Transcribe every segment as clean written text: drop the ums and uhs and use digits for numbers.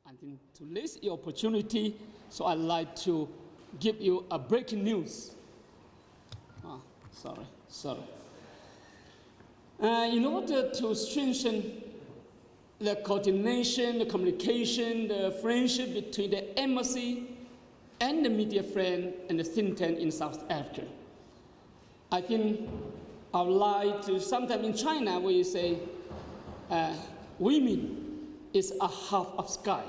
I think to this opportunity, so I'd like to give you a breaking news. Sorry. In order to strengthen the coordination, the communication, the friendship between the embassy and the media friend and the think tank in South Africa, I think I would like to, sometime in China where you say, women is a half of sky.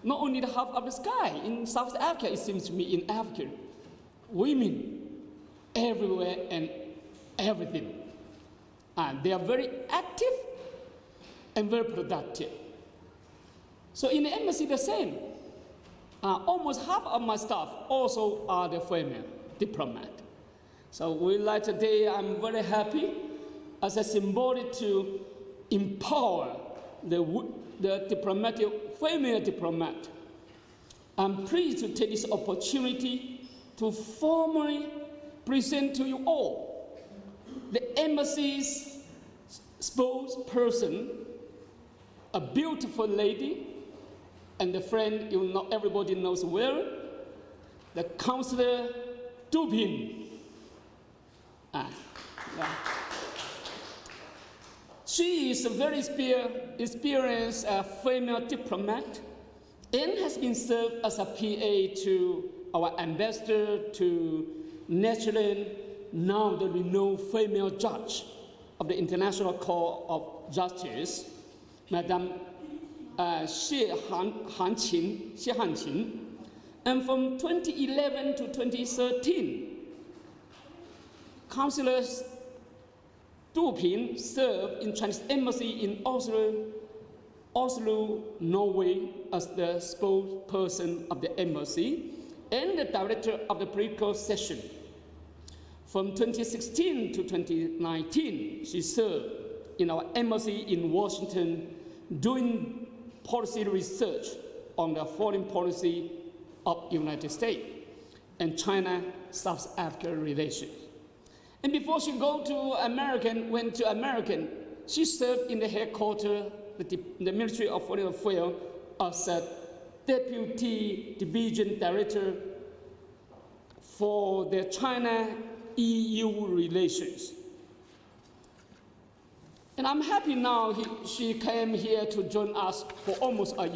Not only the half of the sky, in South Africa, it seems to me in Africa, women everywhere and everything. And they are very active and very productive. So in the embassy, the same. Almost half of my staff also are the female diplomat. So today, I'm very happy as a symbol to empower the female diplomat. I'm pleased to take this opportunity to formally present to you all the embassy's spokesperson, a beautiful lady, and the friend everybody knows well, the Councillor Dupin. She is a very experienced female diplomat and has been served as a PA to our ambassador to Netherlands, now the renowned female judge of the International Court of Justice, Madame Xie Hanqin. And from 2011 to 2013, Councillor Dupin served in Chinese embassy in Oslo, Norway, as the spokesperson of the embassy and the director of the political section. From 2016 to 2019, she served in our embassy in Washington doing policy research on the foreign policy of the United States and China-South Africa relations. And before she went to American, she served in the headquarters, the Ministry of Foreign Affairs, as a Deputy Division Director for the China-EU relations. And I'm happy now she came here to join us for almost a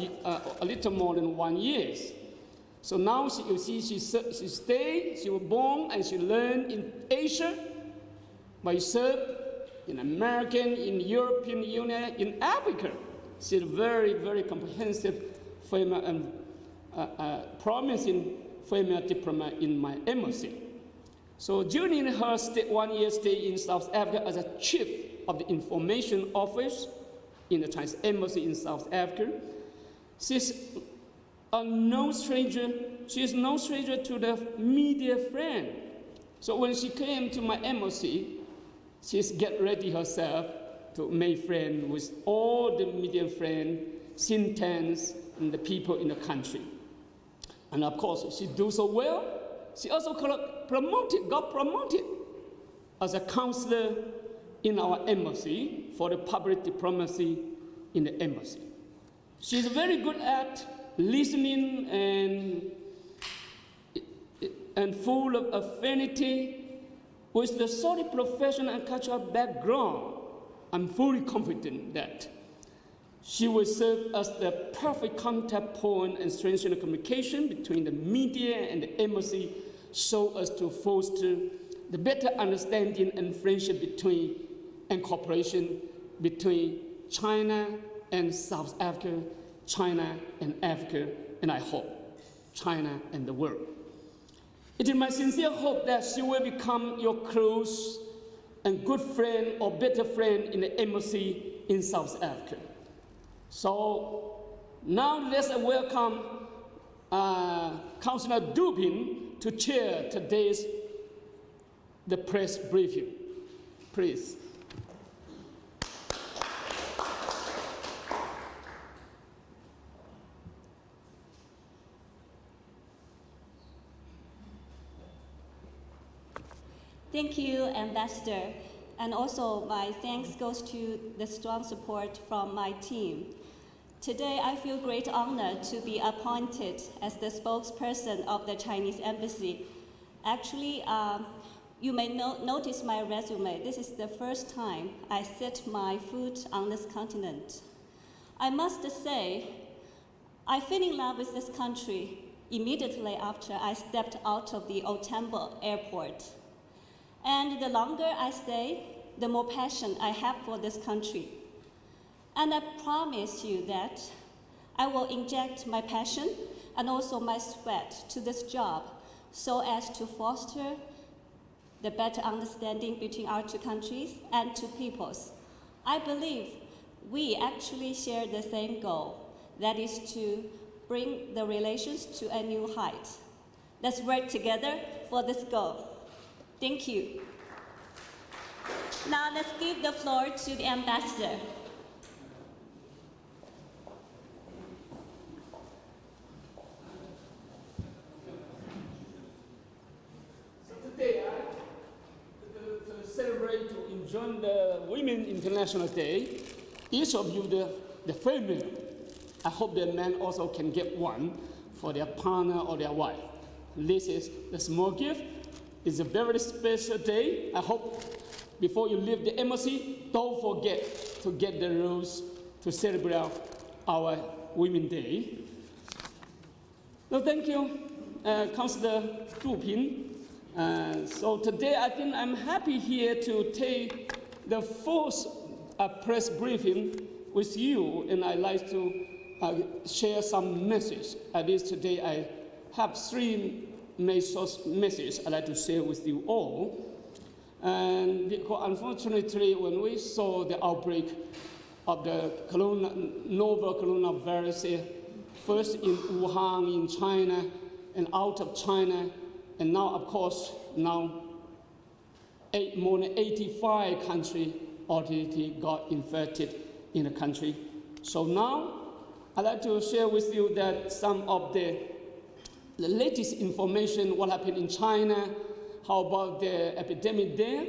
little more than 1 year. So now she stayed, she was born and she learned in Asia, but she served in American, in European Union, in Africa. She's a very, very comprehensive female and promising female diplomat in my embassy. So during her 1 year stay in South Africa as a chief of the information office in the Chinese embassy in South Africa, she's no stranger to the media friend. So when she came to my embassy, she's get ready herself to make friends with all the media friends, think tanks, and the people in the country. And of course, she do so well. She also got promoted as a counselor in our embassy for the public diplomacy in the embassy. She's very good at listening and full of affinity with the solid professional and cultural background. I'm fully confident that she will serve as the perfect contact point and strengthen the communication between the media and the embassy so as to foster the better understanding and friendship and cooperation between China and South Africa, China and Africa, and I hope China and the world. It is my sincere hope that she will become your close and good friend or better friend in the embassy in South Africa. So now let's welcome Councillor Dupin to chair today's press briefing. Please. Thank you, Ambassador. And also my thanks goes to the strong support from my team. Today, I feel great honor to be appointed as the spokesperson of the Chinese Embassy. Actually, you may notice my resume. This is the first time I set my foot on this continent. I must say, I fell in love with this country immediately after I stepped out of the Otambo airport. And the longer I stay, the more passion I have for this country. And I promise you that I will inject my passion and also my sweat to this job so as to foster the better understanding between our two countries and two peoples. I believe we actually share the same goal, that is to bring the relations to a new height. Let's work together for this goal. Thank you. Now let's give the floor to the ambassador. Today, to celebrate, to enjoy the Women International Day, each of you, the family, I hope the men also can get one for their partner or their wife. This is the small gift. It's a very special day. I hope before you leave the embassy, don't forget to get the rose to celebrate our Women's Day. No, thank you, Councillor Zhu Ping. So today I think I'm happy here to take the first press briefing with you, and I'd like to share some message. At least today I have three messages I'd like to share with you all. And because unfortunately, when we saw the outbreak of the novel coronavirus, first in Wuhan in China and out of China, and now, of course, more than 85 countries already got infected in the country. So now, I'd like to share with you that some of the latest information, what happened in China, how about the epidemic there.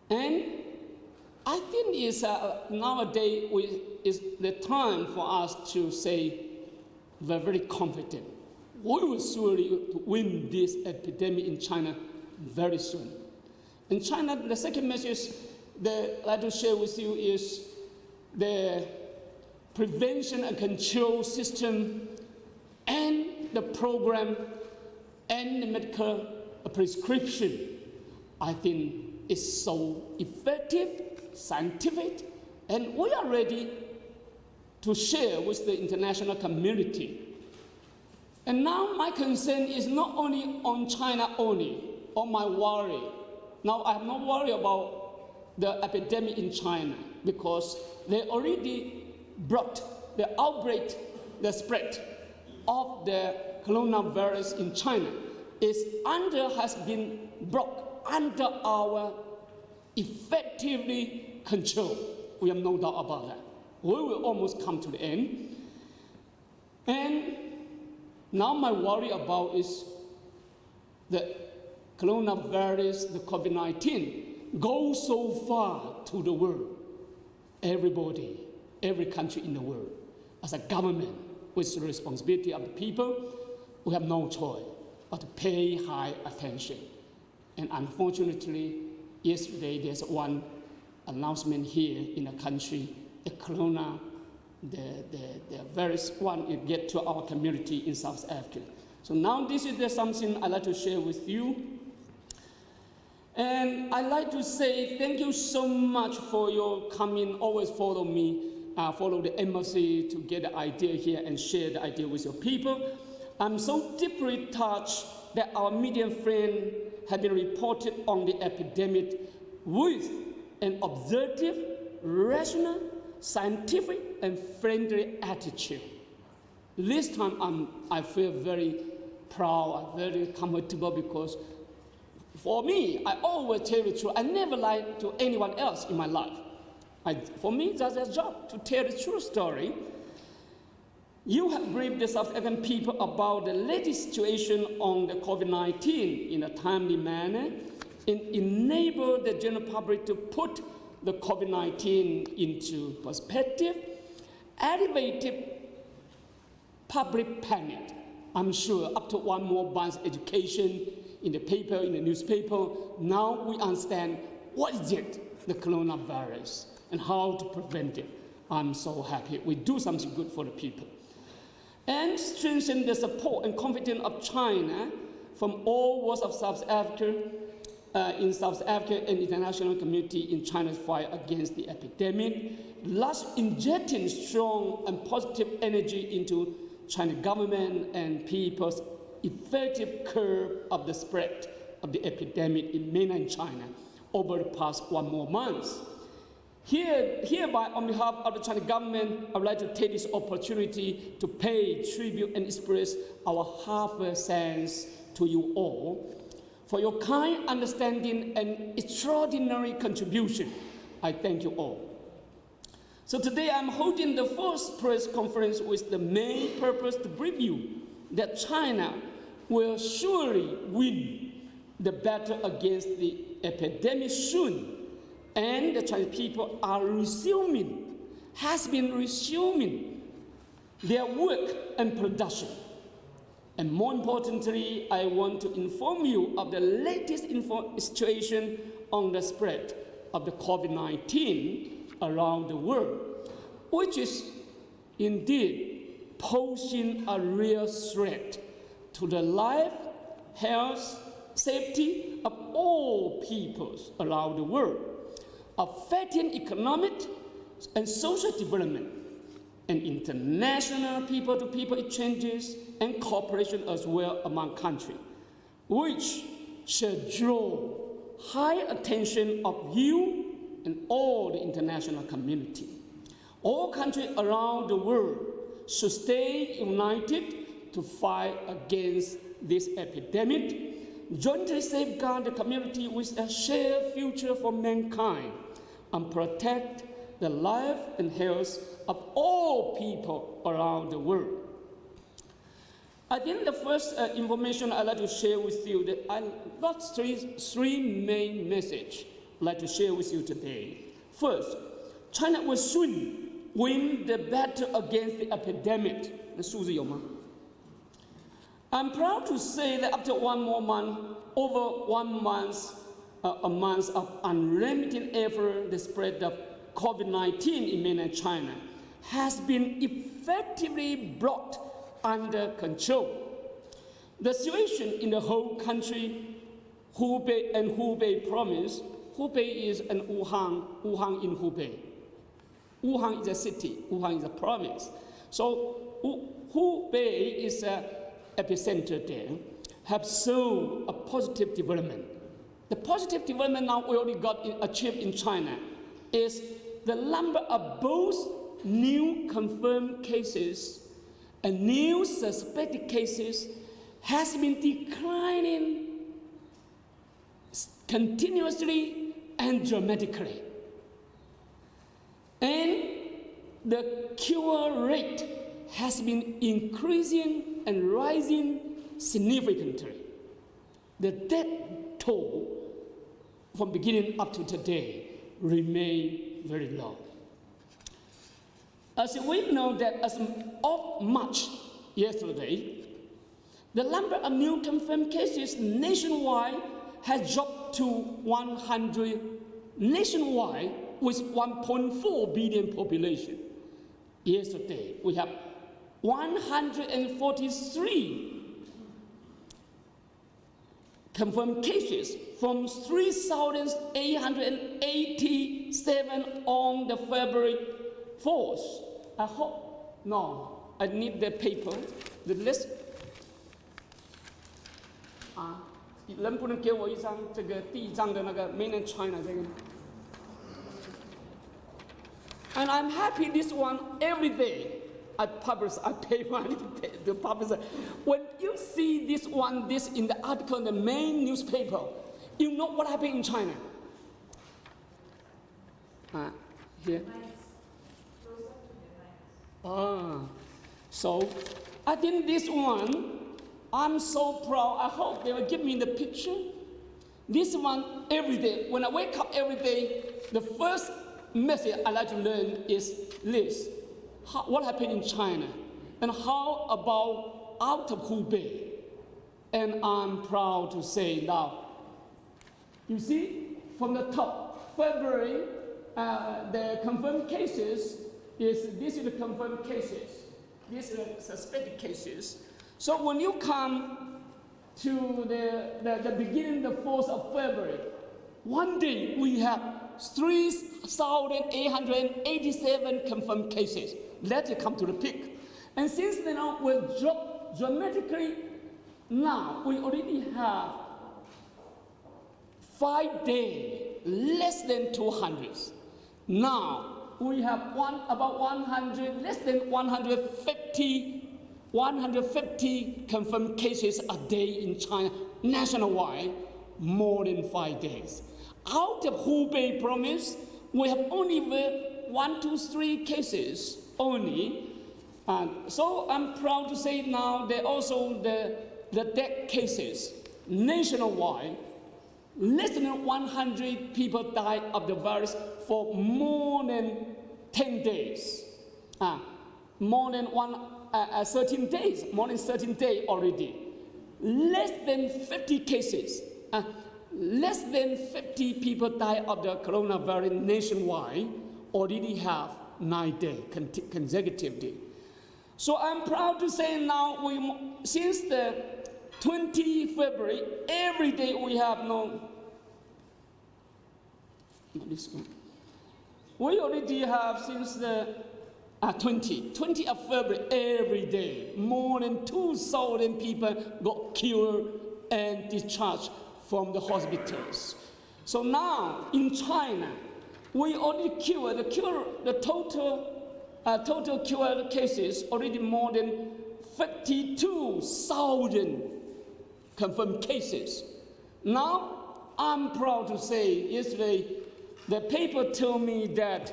And I think it's, nowadays is the time for us to say we're very confident. We will surely win this epidemic in China very soon. In China, the second message that I'd like to share with you is the prevention and control system and the program and the medical prescription, I think, is so effective, scientific, and we are ready to share with the international community. And now my concern is not only on China only, or my worry. Now I have no worry about the epidemic in China because they already brought the outbreak, the spread of the coronavirus in China has been brought under our effectively control. We have no doubt about that. We will almost come to the end. And now my worry about is the coronavirus, the COVID-19, goes so far to the world. Everybody, every country in the world, as a government with the responsibility of the people, we have no choice but to pay high attention. And unfortunately, yesterday there's one announcement here in the country, the corona, the virus one, it get to our community in South Africa. So now this is something I'd like to share with you. And I'd like to say thank you so much for your coming, always follow me, follow the embassy to get the idea here and share the idea with your people. I'm so deeply touched that our media friend have been reported on the epidemic with an observative, rational, scientific, and friendly attitude. This time I feel very proud, very comfortable because for me, I always tell the truth. I never lied to anyone else in my life. For me, that's a job to tell the true story. You have briefed the South African people about the latest situation on the COVID-19 in a timely manner and enable the general public to put the COVID-19 into perspective elevated public panic. I'm sure after one more month's education in the paper, in the newspaper, now we understand what is it, the coronavirus, and how to prevent it. I'm so happy we do something good for the people. And strengthen the support and confidence of China from all walls of South Africa, in South Africa and the international community in China's fight against the epidemic, thus injecting strong and positive energy into China government and people's effective curb of the spread of the epidemic in mainland China over the past one more month. Hereby, on behalf of the China government, I would like to take this opportunity to pay tribute and express our heartfelt thanks to you all for your kind understanding and extraordinary contribution. I thank you all. So today I'm holding the first press conference with the main purpose to brief you that China will surely win the battle against the epidemic soon. And the Chinese people has been resuming their work and production. And more importantly, I want to inform you of the latest situation on the spread of the Covid-19 around the world, which is indeed posing a real threat to the life, health, safety of all peoples around the world, affecting economic and social development and international people-to-people exchanges and cooperation as well among countries, which shall draw high attention of you and all the international community. All countries around the world should stay united to fight against this epidemic, jointly safeguard the community with a shared future for mankind, and protect the life and health of all people around the world. I think the first information I'd like to share with you, that I got three main messages I'd like to share with you today. First, China will soon win the battle against the epidemic. 那数字有吗? I'm proud to say that after one more month, over 1 month, a month of unremitting effort, the spread of COVID-19 in mainland China has been effectively brought under control. The situation in the whole country, Hubei and Hubei province, Hubei is an Wuhan in Hubei. Wuhan is a city, Wuhan is a province. So Hubei is an epicenter there, have shown a positive development. The positive development now we already got achieved in China is the number of both new confirmed cases and new suspected cases has been declining continuously and dramatically. And the cure rate has been increasing and rising significantly. The death toll from beginning up to today remain very low. As we know that as of March yesterday, the number of new confirmed cases nationwide has dropped to 100 nationwide with 1.4 billion population. Yesterday, we have 143 confirmed cases from 3,887 on the February 4th. I hope, no, I need the paper, the list. 能不能给我一张这个第一张的那个 mainland China 这个 And I'm happy this one every day. I pay money to publish. When you see this in the article in the main newspaper, you know what happened in China. Here. So I think this one, I'm so proud. I hope they will give me the picture. This one every day. When I wake up every day, the first message I like to learn is this. what happened in China, and how about out of Hubei. And I'm proud to say now, you see, from the top, February, the confirmed cases these are the confirmed cases. These are the suspected cases. So when you come to the beginning, the 4th of February, one day we have 3,887 confirmed cases. Let it come to the peak. And since then on, we'll drop dramatically. Now we already have 5 days, less than 200. Now we have about 100, less than 150 confirmed cases a day in China, nationwide, more than 5 days. Out of Hubei province, we have only 1 to 3 cases only. And so I'm proud to say now that also the death cases nationwide, less than 100 people died of the virus for more than 10 days. More than 13 days, more than 13 days already. Less than 50 cases. Less than 50 people died of the coronavirus nationwide, already have 9 days consecutively. So I'm proud to say now, since the 20 February, every day we have we already have since the 20 of February, every day, more than 2,000 people got cured and discharged from the hospitals. So now in China, we already cured the total cured cases already more than 52,000 confirmed cases. Now I'm proud to say, yesterday the paper told me that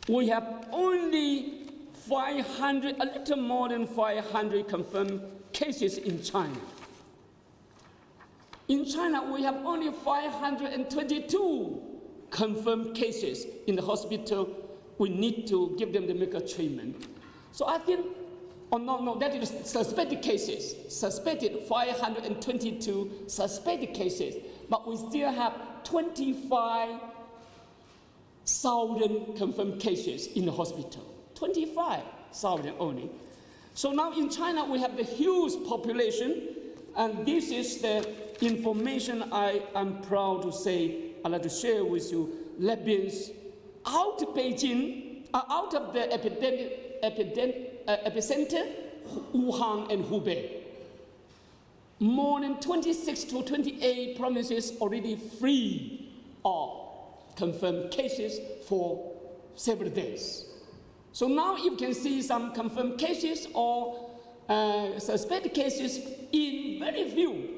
we have only 500, a little more than 500 confirmed cases in China. In China, we have only 522 confirmed cases in the hospital. We need to give them the medical treatment. So I think, that is suspected cases. Suspected 522 suspected cases, but we still have 25,000 confirmed cases in the hospital. 25,000 only. So now in China, we have the huge population, and this is the information I am proud to say, I'd like to share with you. That means out of Beijing, out of the epicenter, Wuhan and Hubei, more than 26 to 28 provinces already free of confirmed cases for several days. So now you can see some confirmed cases or suspected cases in very few.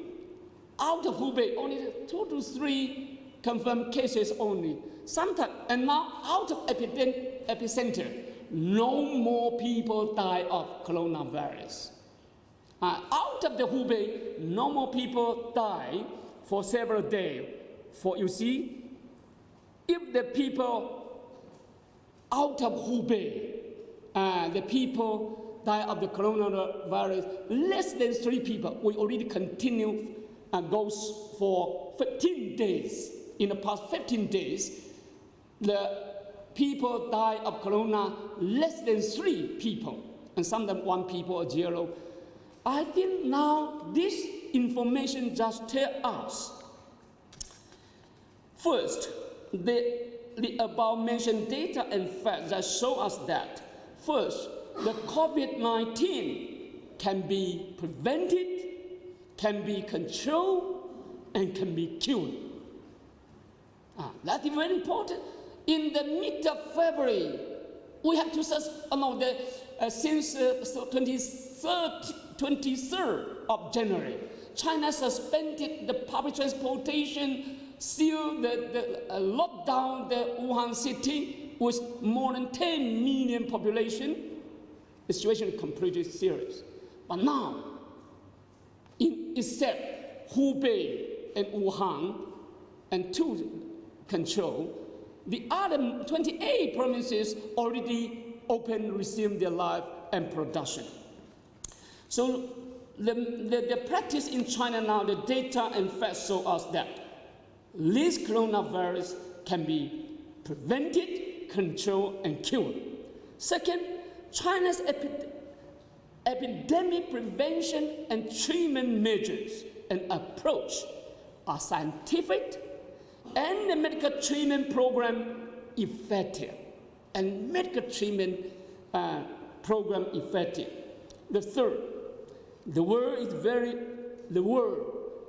Out of Hubei, only 2 to 3 confirmed cases only. Sometimes, and now out of epicenter, no more people die of coronavirus. Out of the Hubei, no more people die for several days. For you see, if the people out of Hubei, the people die of the coronavirus, less than 3 people, we already continue goes for 15 days. In the past 15 days, the people die of corona less than 3 people, and sometimes 1 people or 0. I think now this information just tells us, first, the above mentioned data and facts that show us that, first, the COVID-19 can be prevented, can be controlled, and can be cured. That is very important. In the mid of February, we have to since 23rd of January, China suspended the public transportation, sealed the lockdown the Wuhan city with more than 10 million population. The situation is completely serious. But now, except Hubei and Wuhan and 2 control, the other 28 provinces already open, resume their life and production. So the practice in China now, the data and facts show us that this coronavirus can be prevented, controlled, and cured. Second, China's epidemic prevention and treatment measures and approach are scientific, and the medical treatment program effective. And medical treatment program effective. The third, the world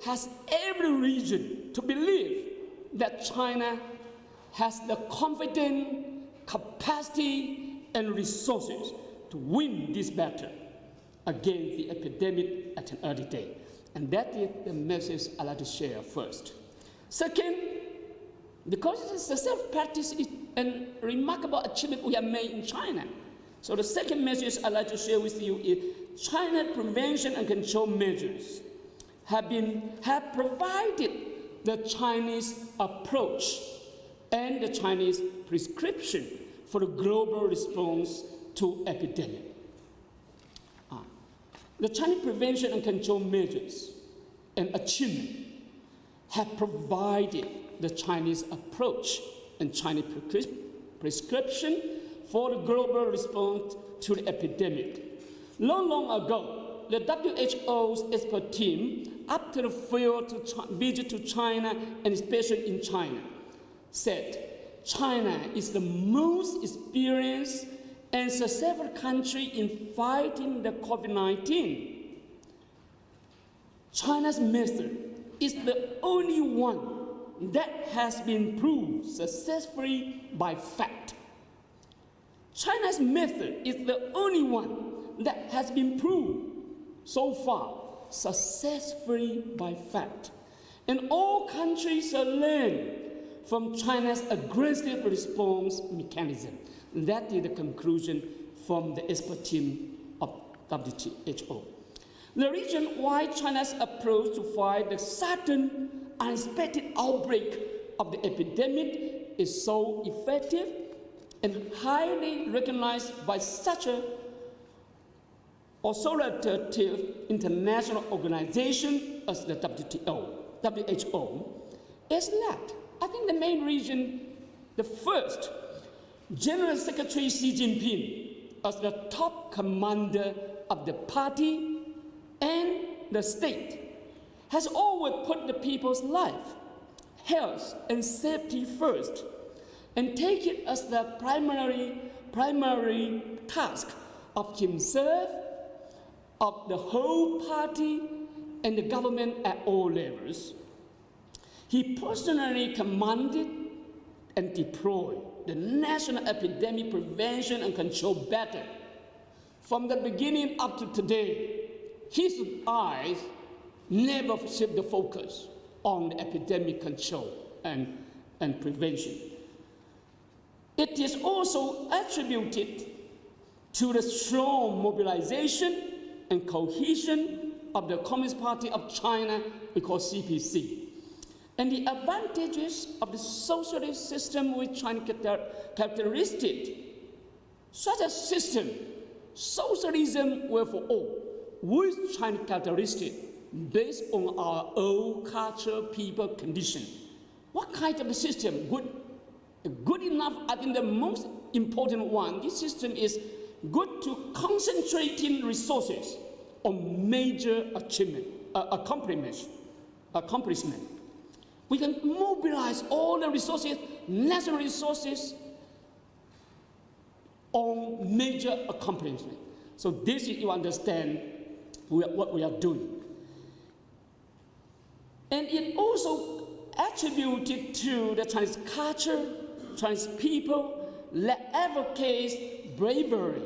has every reason to believe that China has the confidence, capacity, and resources to win this battle against the epidemic at an early day. And that is the message I'd like to share first. Second, because it's a self-practice and remarkable achievement we have made in China. So the second message I'd like to share with you is China prevention and control measures have provided the Chinese approach and the Chinese prescription for the global response to epidemic. The Chinese prevention and control measures and achievement have provided the Chinese approach and Chinese prescription for the global response to the epidemic. Long ago, the WHO's expert team, after the field visit to China, and especially in China, said China is the most experienced and successful country in fighting the COVID-19. China's method is the only one that has been proved successfully by fact. China's method is the only one that has been proved so far successfully by fact. And all countries shall learn from China's aggressive response mechanism. That is the conclusion from the expert team of WHO. The reason why China's approach to fight the sudden, unexpected outbreak of the epidemic is so effective and highly recognized by such an authoritative international organization as the WHO, is that I think the main reason, the first, General Secretary Xi Jinping, as the top commander of the party and the state, has always put the people's life, health, and safety first, and take it as the primary task of himself, of the whole party, and the government at all levels. He personally commanded and deployed the National Epidemic Prevention and Control Battle. From the beginning up to today, his eyes never shift the focus on the epidemic control and prevention. It is also attributed to the strong mobilization and cohesion of the Communist Party of China, we call CPC, and the advantages of the socialist system with Chinese characteristics. Such a system, socialism were for all, with Chinese characteristics based on our own culture, people, condition. What kind of a system? Good enough, I think the most important one, this system is good to concentrating resources on major accomplishment. We can mobilize all the resources, national resources, on major accomplishment. So this is, you understand what we are doing. And it also attributed to the Chinese culture, Chinese people that advocates bravery,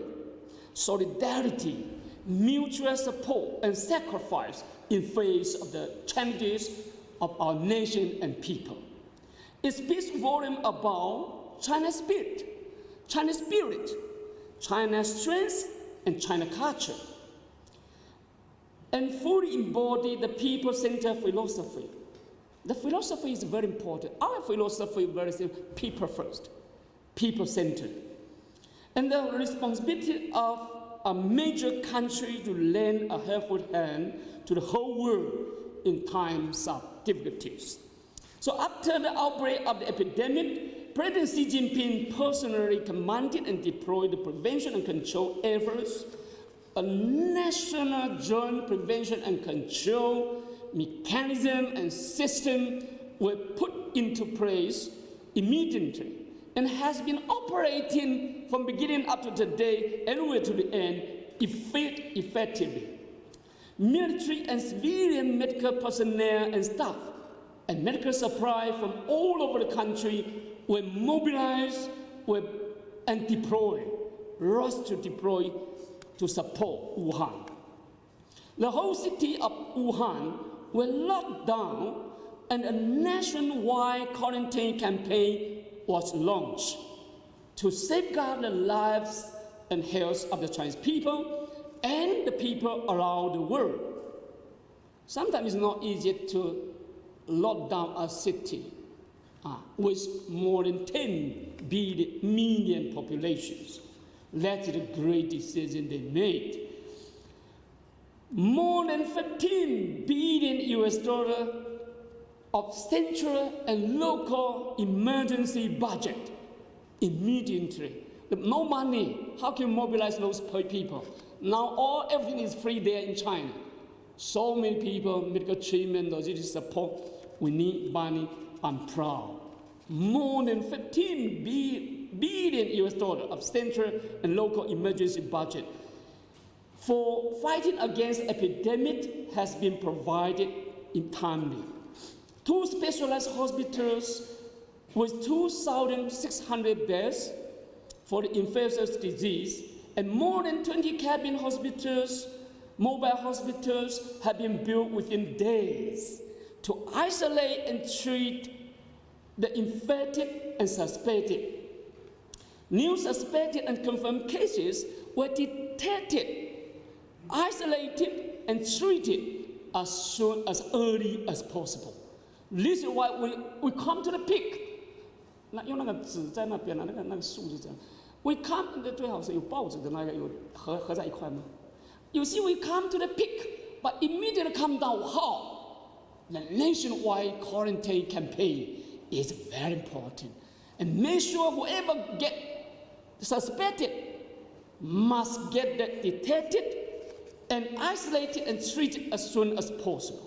solidarity, mutual support, and sacrifice in face of the challenges of our nation and people. It speaks volume about China's spirit, China's strength, and China culture, and fully embody the people-centered philosophy. The philosophy is very important. Our philosophy is very simple: people first, people-centered. and the responsibility of a major country to lend a helpful hand to the whole world in times of difficulties. So after the outbreak of the epidemic, President Xi Jinping personally commanded and deployed the prevention and control efforts. A national joint prevention and control mechanism and system were put into place immediately and has been operating from beginning up to today and way to the end effectively. Military and civilian medical personnel and staff and medical supply from all over the country were mobilized and deployed, rushed to deploy to support Wuhan. The whole city of Wuhan was locked down and a nationwide quarantine campaign was launched to safeguard the lives and health of the Chinese people and the people around the world. Sometimes it's not easy to lock down a city with more than 10 million populations. That's the great decision they made. More than 15 billion US dollars of central and local emergency budget immediately. No money, how can you mobilize those people? Now everything is free there in China. So many people, medical treatment, logistics support, we need money, I'm proud. More than 15 billion US dollars of central and local emergency budget for fighting against epidemic has been provided in timely. 2 specialized hospitals with 2,600 beds for the infectious disease and more than 20 cabin hospitals, mobile hospitals have been built within days to isolate and treat the infected and suspected. New suspected and confirmed cases were detected, isolated, and treated as early as possible. This is why we come to the peak. 用那个纸在那边那个数字这样。We come 最好是有报纸的那个有合在一块吗？ You see, we come to the peak, but immediately come down. How? The nationwide quarantine campaign is very important, and make sure whoever get suspected must get that detected and isolated and treated as soon as possible.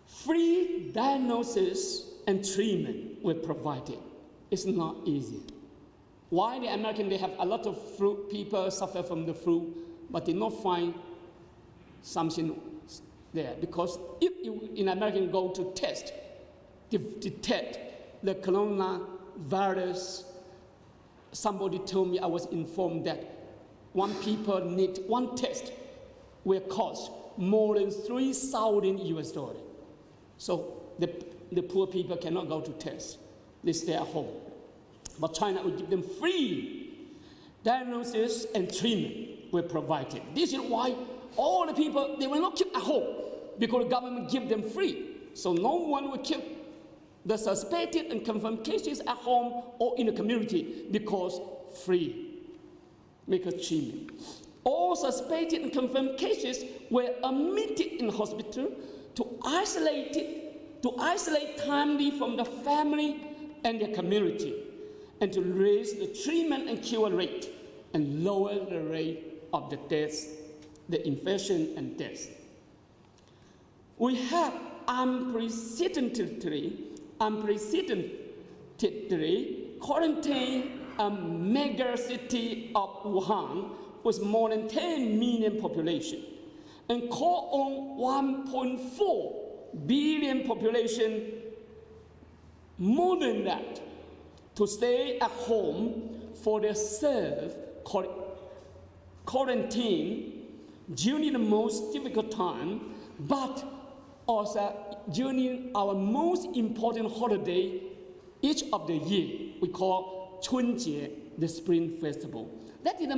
Free diagnosis and treatment were provided. It's not easy. Why the American, they have a lot of flu, people suffer from the flu, but they not find something there. Because if you in America go to test, to detect the coronavirus, somebody told me, I was informed that one test will cost more than 3,000 US dollars. So the poor people cannot go to test. They stay at home. But China will give them free diagnosis and treatment were provided. This is why all the people, they will not keep at home because the government give them free. So no one will keep the suspected and confirmed cases at home or in the community because free medical treatment. All suspected and confirmed cases were admitted in hospital to isolate timely from the family and the community, and to raise the treatment and cure rate and lower the rate of the deaths, the infection and deaths. We have unprecedentedly quarantined a mega city of Wuhan with more than 10 million population and call on 1.4 billion population, more than that, to stay at home for their self-quarantine during the most difficult time, but also during our most important holiday each of the year, we call 春节, the Spring Festival. That is,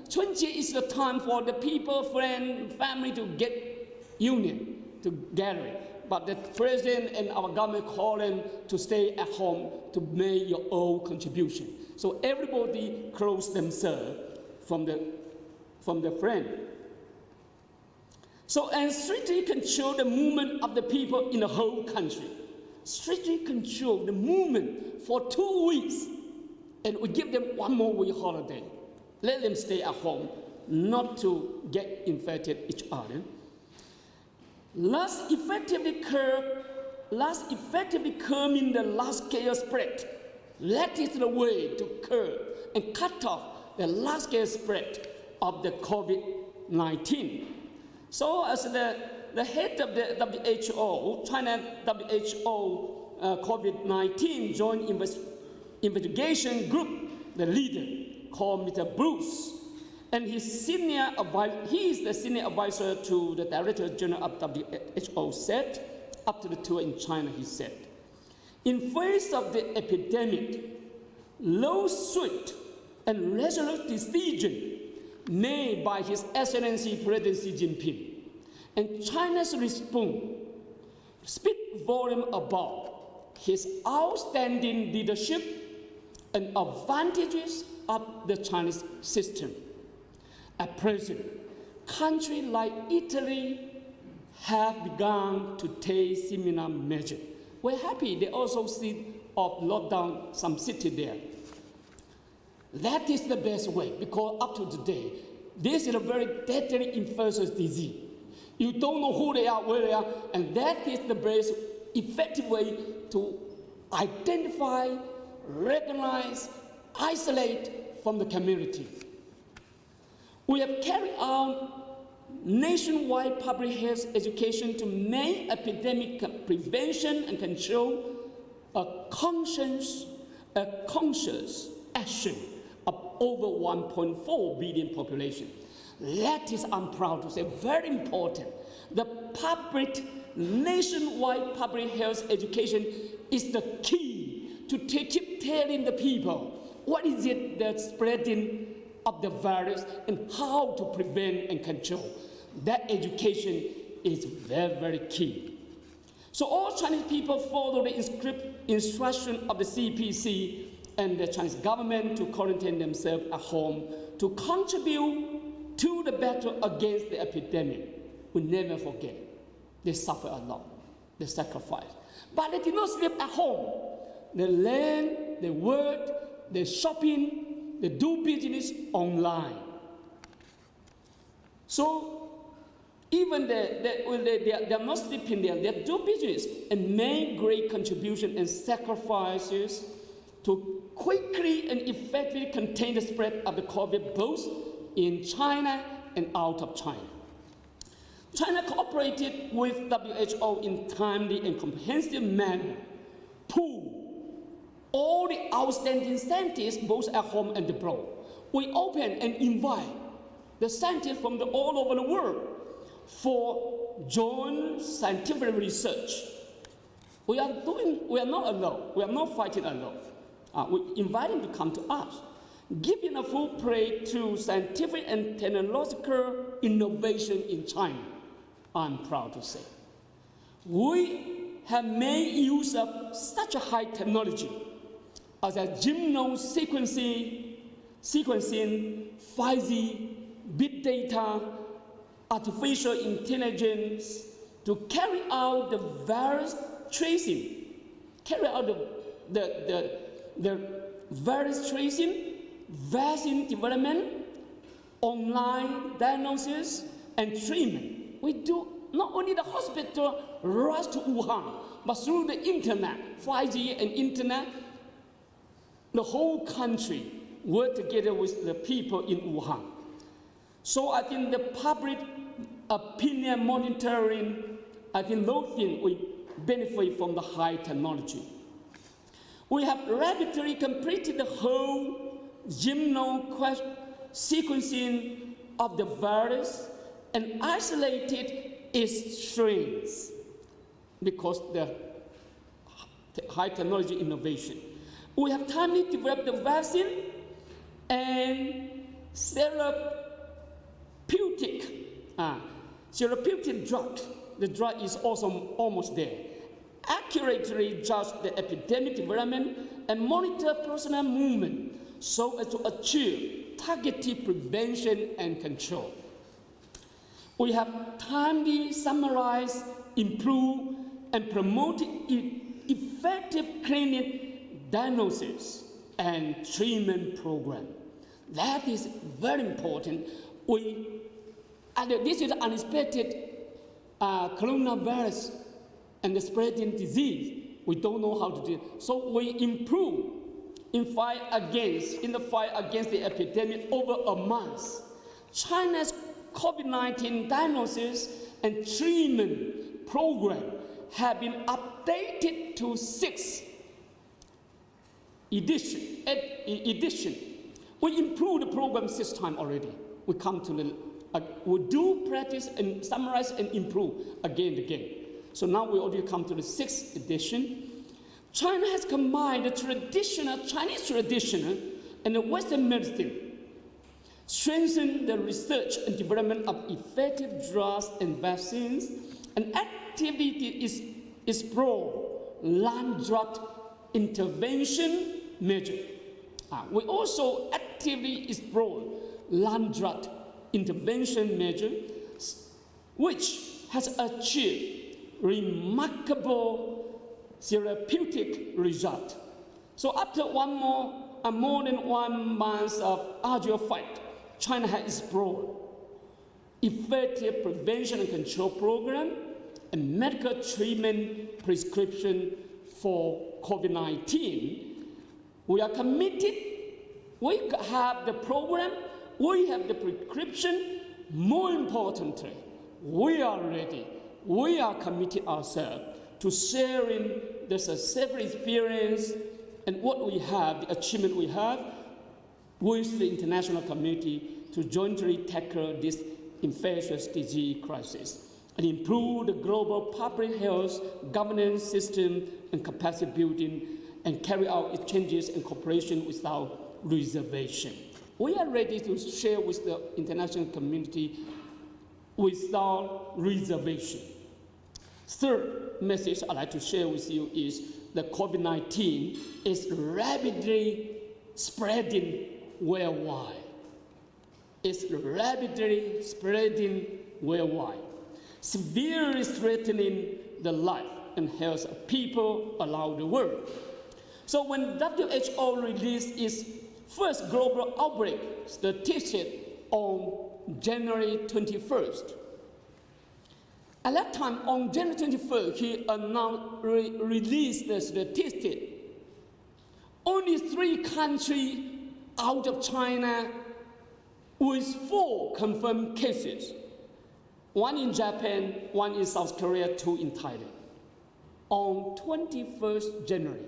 春节 is the time for the people, friends, family to get union, to gather. But the president and our government call them to stay at home to make your own contribution. So everybody close themselves from the friend. So, and strictly control the movement of the people in the whole country. Strictly control the movement for 2 weeks. And we give them 1 more week holiday. Let them stay at home, not to get infected each other. Last effectively curbing the large-scale spread. That is the way to curb and cut off the large-scale spread of the COVID-19. So as the head of the WHO, China WHO COVID-19 Joint Investigation Group, the leader, called Mr. Bruce, and he is the senior advisor to the Director General of WHO, said, after the tour in China, he said, in face of the epidemic, no swift and resolute decision made by His Excellency President Xi Jinping, and China's response speak volume about his outstanding leadership and advantages of the Chinese system. At present, countries like Italy have begun to take similar measures. We're happy they also see of lockdown some city there. That is the best way, because up to today, this is a very deadly infectious disease. You don't know who they are, where they are, and that is the best effective way to identify, recognize, isolate from the community. We have carried out nationwide public health education to make epidemic prevention and control a conscious action of over 1.4 billion population. That is, I'm proud to say, very important. The nationwide public health education is the key to keep telling the people what is it that's spreading of the virus and how to prevent and control. That education is very, very key. So all Chinese people follow the instruction of the CPC and the Chinese government to quarantine themselves at home to contribute to the battle against the epidemic. We never forget. They suffer a lot. They sacrifice. But they did not sleep at home. They learn, they work, they shopping, they do business online. So even they are not sleeping there, they do business and make great contribution and sacrifices to quickly and effectively contain the spread of the COVID both in China and out of China. China cooperated with WHO in timely and comprehensive manner, pool all the outstanding scientists both at home and abroad. We open and invite the scientists from all over the world for joint scientific research. We are not alone. We are not fighting alone. We invite them to come to us, giving a full play to scientific and technological innovation in China. I'm proud to say. We have made use of such a high technology as a genome sequencing, 5G, big data, artificial intelligence to carry out the virus tracing, the virus tracing, vaccine development, online diagnosis, and treatment. We do not only the hospital rush to Wuhan, but through the internet, 5G and internet, the whole country work together with the people in Wuhan. So I think the public opinion monitoring, I think those things will benefit from the high technology. We have rapidly completed the whole genome sequencing of the virus and isolated its strains because the high technology innovation. We have timely developed the vaccine and therapeutic drug. The drug is also almost there. Accurately judge the epidemic development and monitor personal movement so as to achieve targeted prevention and control. We have timely summarized, improved, and promoted effective clinic diagnosis and treatment program. That is very important. This is unexpected coronavirus and the spreading disease. We don't know how to do it. So we improve in the fight against the epidemic over a month. China's COVID-19 diagnosis and treatment program have been updated to 6 edition. We improved the program 6 times already. We come to we do practice and summarize and improve again and again. So now we already come to the 6th edition. China has combined the Chinese traditional and the Western medicine, strengthened the research and development of effective drugs and vaccines, and actively explore land-drug intervention measure. We also actively explore land-drug intervention measure, which has achieved remarkable therapeutic result. So after more than 1 month of arduous fight, China has explored effective prevention and control program and medical treatment prescription for COVID-19. We are committed. We have the program. We have the prescription. More importantly, we are ready. We are committed ourselves to sharing the successful experience and what we have, the achievement we have, with the international community to jointly tackle this infectious disease crisis and improve the global public health governance system and capacity building and carry out exchanges and cooperation without reservation. We are ready to share with the international community without reservation. Third message I'd like to share with you is that COVID-19 is rapidly spreading worldwide. It's rapidly spreading worldwide, severely threatening the life and health of people around the world. So when WHO released its first global outbreak statistic on January 21st, at that time, on January 21st, he released the statistic. Only 3 countries out of China with 4 confirmed cases. 1 in Japan, 1 in South Korea, 2 in Thailand. On 21st January.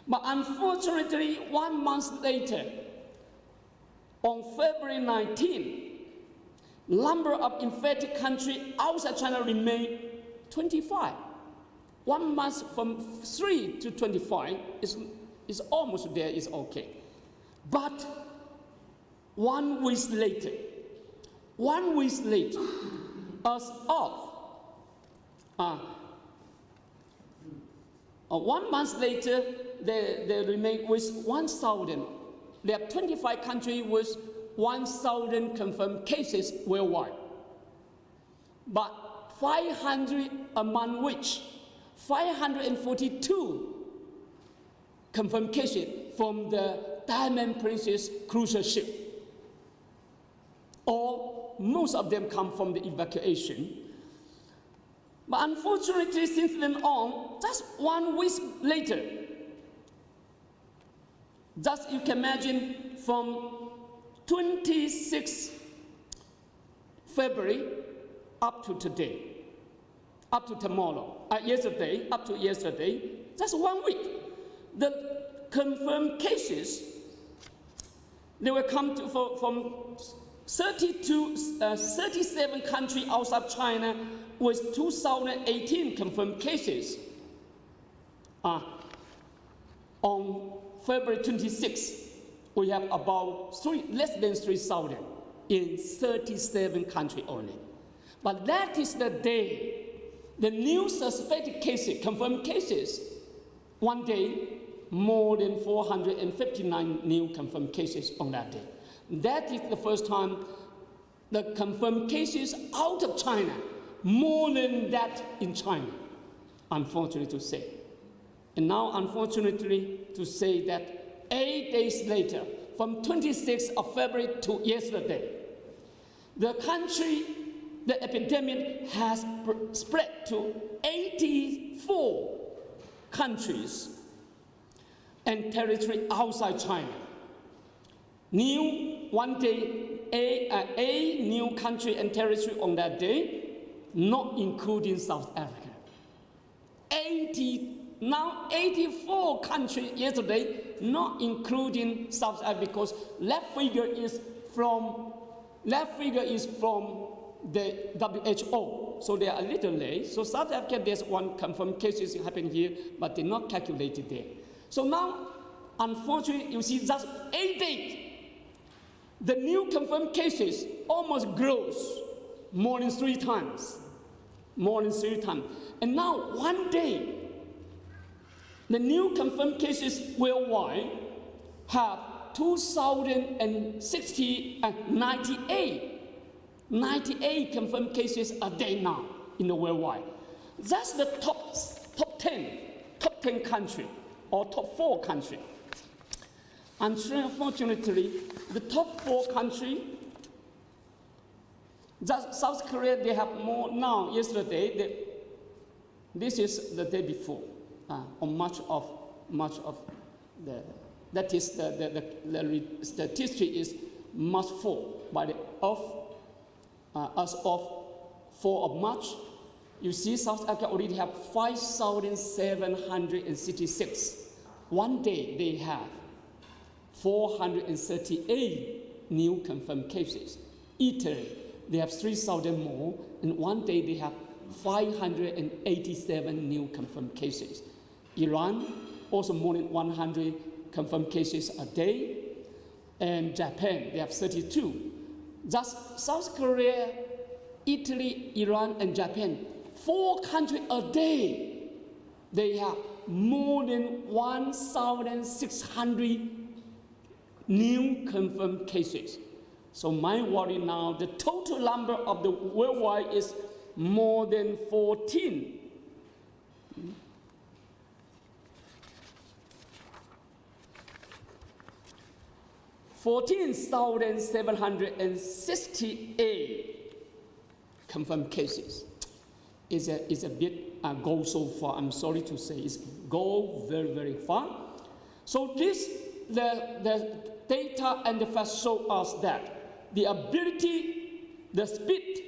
But unfortunately, 1 month later, on February 19th, number of infected countries outside China remained 25. 1 month from 3 to 25 is almost there, is okay. But 1 week later, 1 as of 1 month later, they remain with 1,000. There are 25 countries with 1,000 confirmed cases worldwide. But 500, among which 542 confirmed cases from the Diamond Princess cruise ship. Or most of them come from the evacuation. But unfortunately, since then on, just 1 week later, just you can imagine from 26 February up to today, up to tomorrow, yesterday, up to yesterday, just 1 week. The confirmed cases, they will come from 37 countries outside China with 2018 confirmed cases. On February 26th, we have about less than 3,000 in 37 countries only. But that is the day the new suspected cases, confirmed cases, one day more than 459 new confirmed cases on that day. That is the first time the confirmed cases out of China, more than that in China, unfortunately to say. And now, unfortunately, to say that 8 days later, from 26th of February to yesterday, the country, the epidemic has spread to 84 countries and territory outside China. One day, a new country and territory on that day, not including South Africa. 84 countries yesterday, not including South Africa, because left figure is from the WHO, so they are a little late. So South Africa, there's one confirmed cases happening here, but they're not calculated there. So now, unfortunately, you see just 8 days, the new confirmed cases almost grows more than 3 times. More than 3 times. And now, one day, the new confirmed cases worldwide have 98 confirmed cases a day now in the worldwide. That's the top 10 country, or top 4 country. Unfortunately, the top 4 country, just South Korea, they have more now. Yesterday, this is the day before, on much of the, that is the statistic is March 4, by the as of 4 of March, you see South Africa already have 5,766. One day they have 438 new confirmed cases. Italy, they have 3,000 more, and one day they have 587 new confirmed cases. Iran, also more than 100 confirmed cases a day, and Japan, they have 32. Just South Korea, Italy, Iran, and Japan, 4 countries a day, they have more than 1,600 new confirmed cases. So my worry now, the total number of the worldwide is more than 14. 14,768 confirmed cases is a bit go so far. I'm sorry to say, it's go very, very far. So the data and the facts show us that the ability, the speed,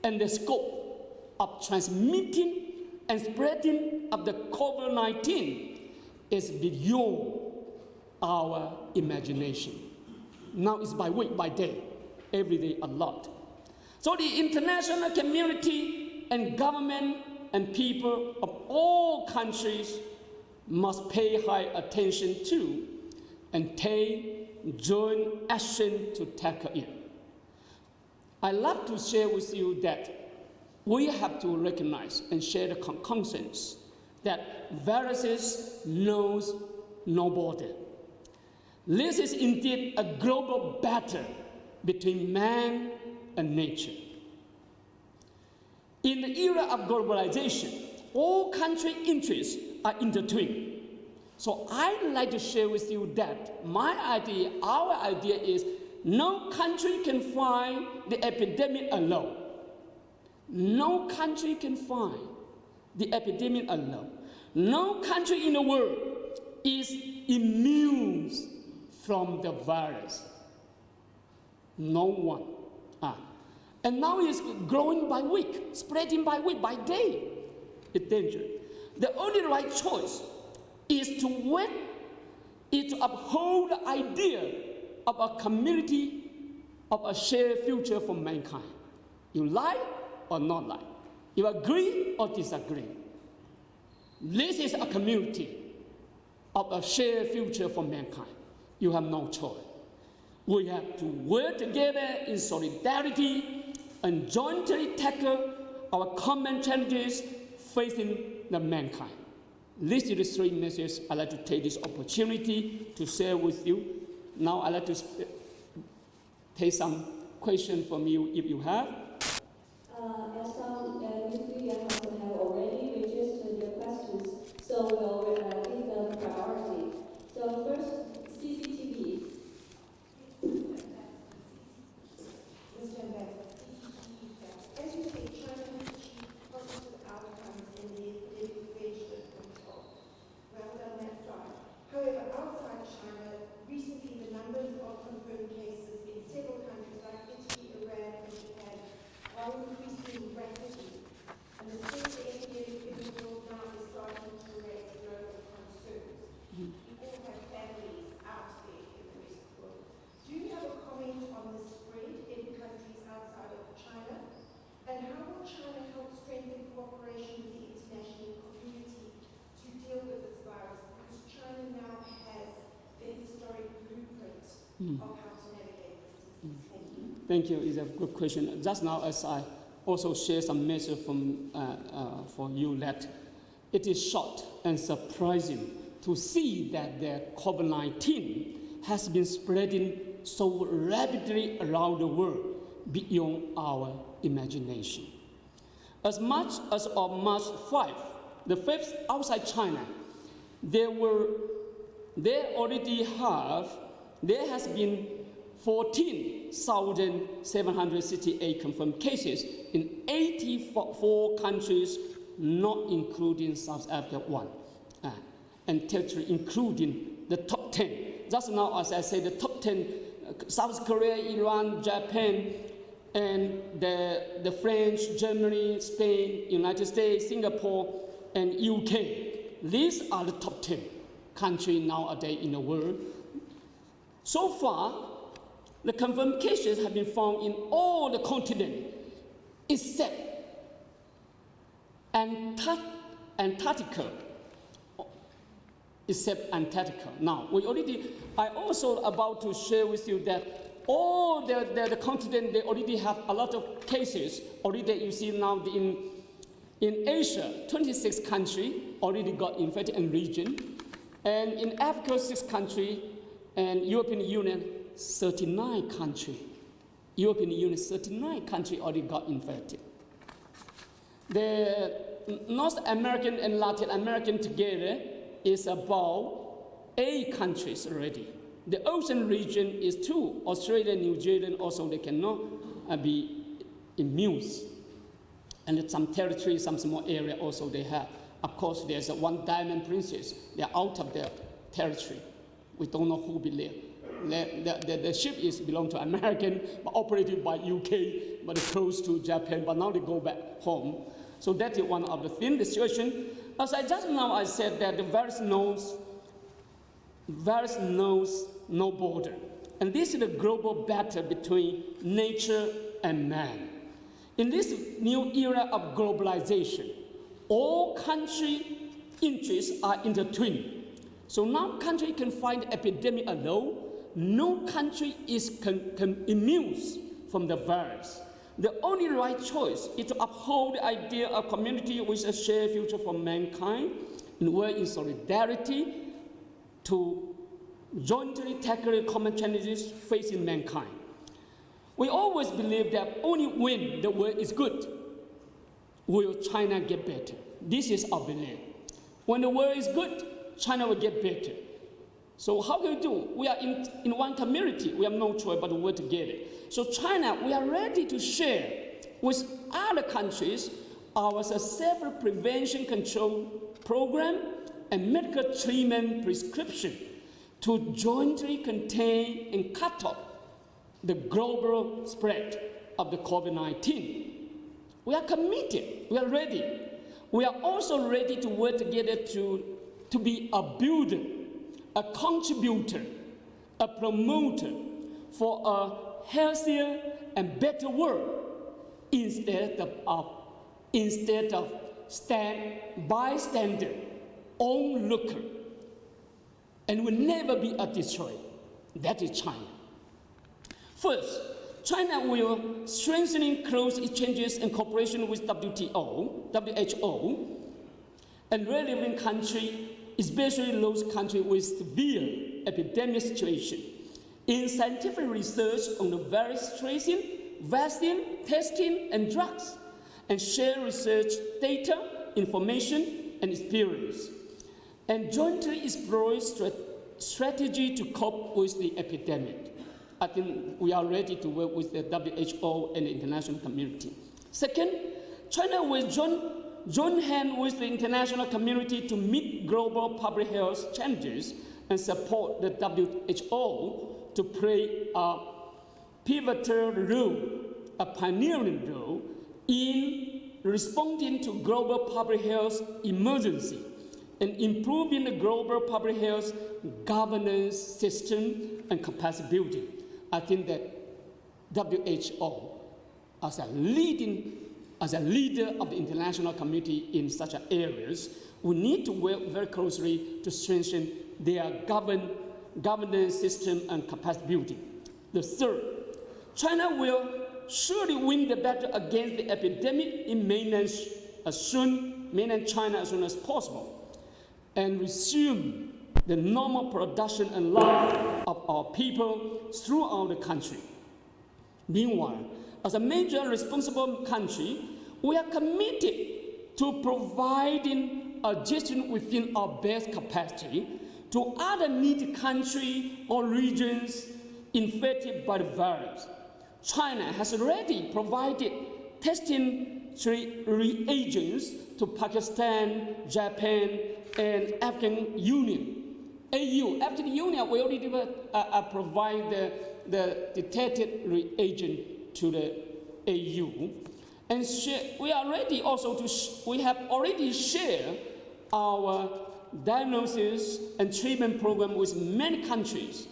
and the scope of transmitting and spreading of the COVID-19 is beyond our imagination. Now it's by week, by day, every day a lot. So the international community and government and people of all countries must pay high attention to and take joint action to tackle it. I'd love to share with you that we have to recognize and share the consensus that viruses knows no border. This is indeed a global battle between man and nature. In the era of globalization, all country interests are intertwined. So I'd like to share with you that our idea is no country can fight the epidemic alone. No country can fight the epidemic alone. No country in the world is immune from the virus. No one. And now it's growing by week, spreading by week, by day. It's dangerous. The only right choice is to uphold the idea of a community, of a shared future for mankind. You like or not like. You agree or disagree. This is a community of a shared future for mankind. You have no choice. We have to work together in solidarity and jointly tackle our common challenges facing the mankind. These are the three messages I'd like to take this opportunity to share with you. Now I'd like to take some questions from you if you have. As some media also have already registered your questions, so we'll give them priority. So first, CCTV. As you say, China has achieved positive outcomes in the epidemic registered control. Well done that side. However, outside China, recently the numbers of confirmed cases in several countries like Italy, Iran, and Japan are increasing rapidly. And the spread of the epidemic in the world now is starting to raise global concerns. We all have families out there in the rest of the world. Do you have a comment on the spread in countries outside of China? And how will China help strengthen cooperation with the international community to deal with this virus? Because China now has the historic blueprint of how to navigate this disease. Thank you. Thank you. It's a good question. Just now, as I also share some message from for you, that it is shocked and surprising to see that the COVID-19 has been spreading so rapidly around the world beyond our imagination. As much as on March 5, the 5th outside China, there has been 14,768 confirmed cases in 84 countries, not including South Africa one, and territory including the top 10. Just now, as I said, the top 10, South Korea, Iran, Japan, and the French, Germany, Spain, United States, Singapore, and UK. These are the top 10 countries nowadays in the world. So far, the confirmed cases have been found in all the continents except Antarctica. Now, I also about to share with you that all the continent, they already have a lot of cases. Already you see now in Asia, 26 countries already got infected in region. And in Africa, 6 countries, and European Union, 39 countries. European Union, 39 countries already got infected. The North American and Latin American together is about 8 countries already. The ocean region is 2. Australia and New Zealand also, they cannot be immune. And some territory, some small area also they have. Of course, there's one Diamond Princess. They're out of their territory. We don't know who believes. The ship is belong to American, but operated by UK, but close to Japan, but now they go back home. So that is one of the things, the situation. As I just now I said that the virus knows no border. And this is a global battle between nature and man. In this new era of globalization, all country interests are intertwined. So now country can fight the epidemic alone. No country is immune from the virus. The only right choice is to uphold the idea of community with a shared future for mankind and work in solidarity to jointly tackle the common challenges facing mankind. We always believe that only when the world is good will China get better. This is our belief. When the world is good, China will get better. So how can we do? We are in one community. We have no choice but to work together. So China, we are ready to share with other countries our successful prevention control program and medical treatment prescription to jointly contain and cut off the global spread of the COVID-19. We are committed. We are ready. We are also ready to work together to be a builder, a contributor, a promoter for a healthier and better world instead of bystander, onlooker, and will never be a destroyer. That is China. First, China will strengthen close exchanges and cooperation with WHO and relevant countries, especially those countries with severe epidemic situation, in scientific research on the various tracing, vaccine, testing, and drugs, and share research data, information, and experience, and jointly explore strategy to cope with the epidemic. I think we are ready to work with the WHO and the international community. Second, China will join hands with the international community to meet global public health challenges and support the WHO to play a pivotal role, a pioneering role in responding to global public health emergency and improving the global public health governance system and capacity building. I think that WHO, as a leader of the international community in such areas, we need to work very closely to strengthen their governance system and capacity building. The third, China will surely win the battle against the epidemic in mainland China as soon as possible, and resume the normal production and life of our people throughout the country. Meanwhile, as a major responsible country, we are committed to providing assistance within our best capacity to other needy countries or regions infected by the virus. China has already provided testing reagents to Pakistan, Japan, and African Union. African Union will already provide the detected reagent to the AU. And we have already shared our diagnosis and treatment program with many countries.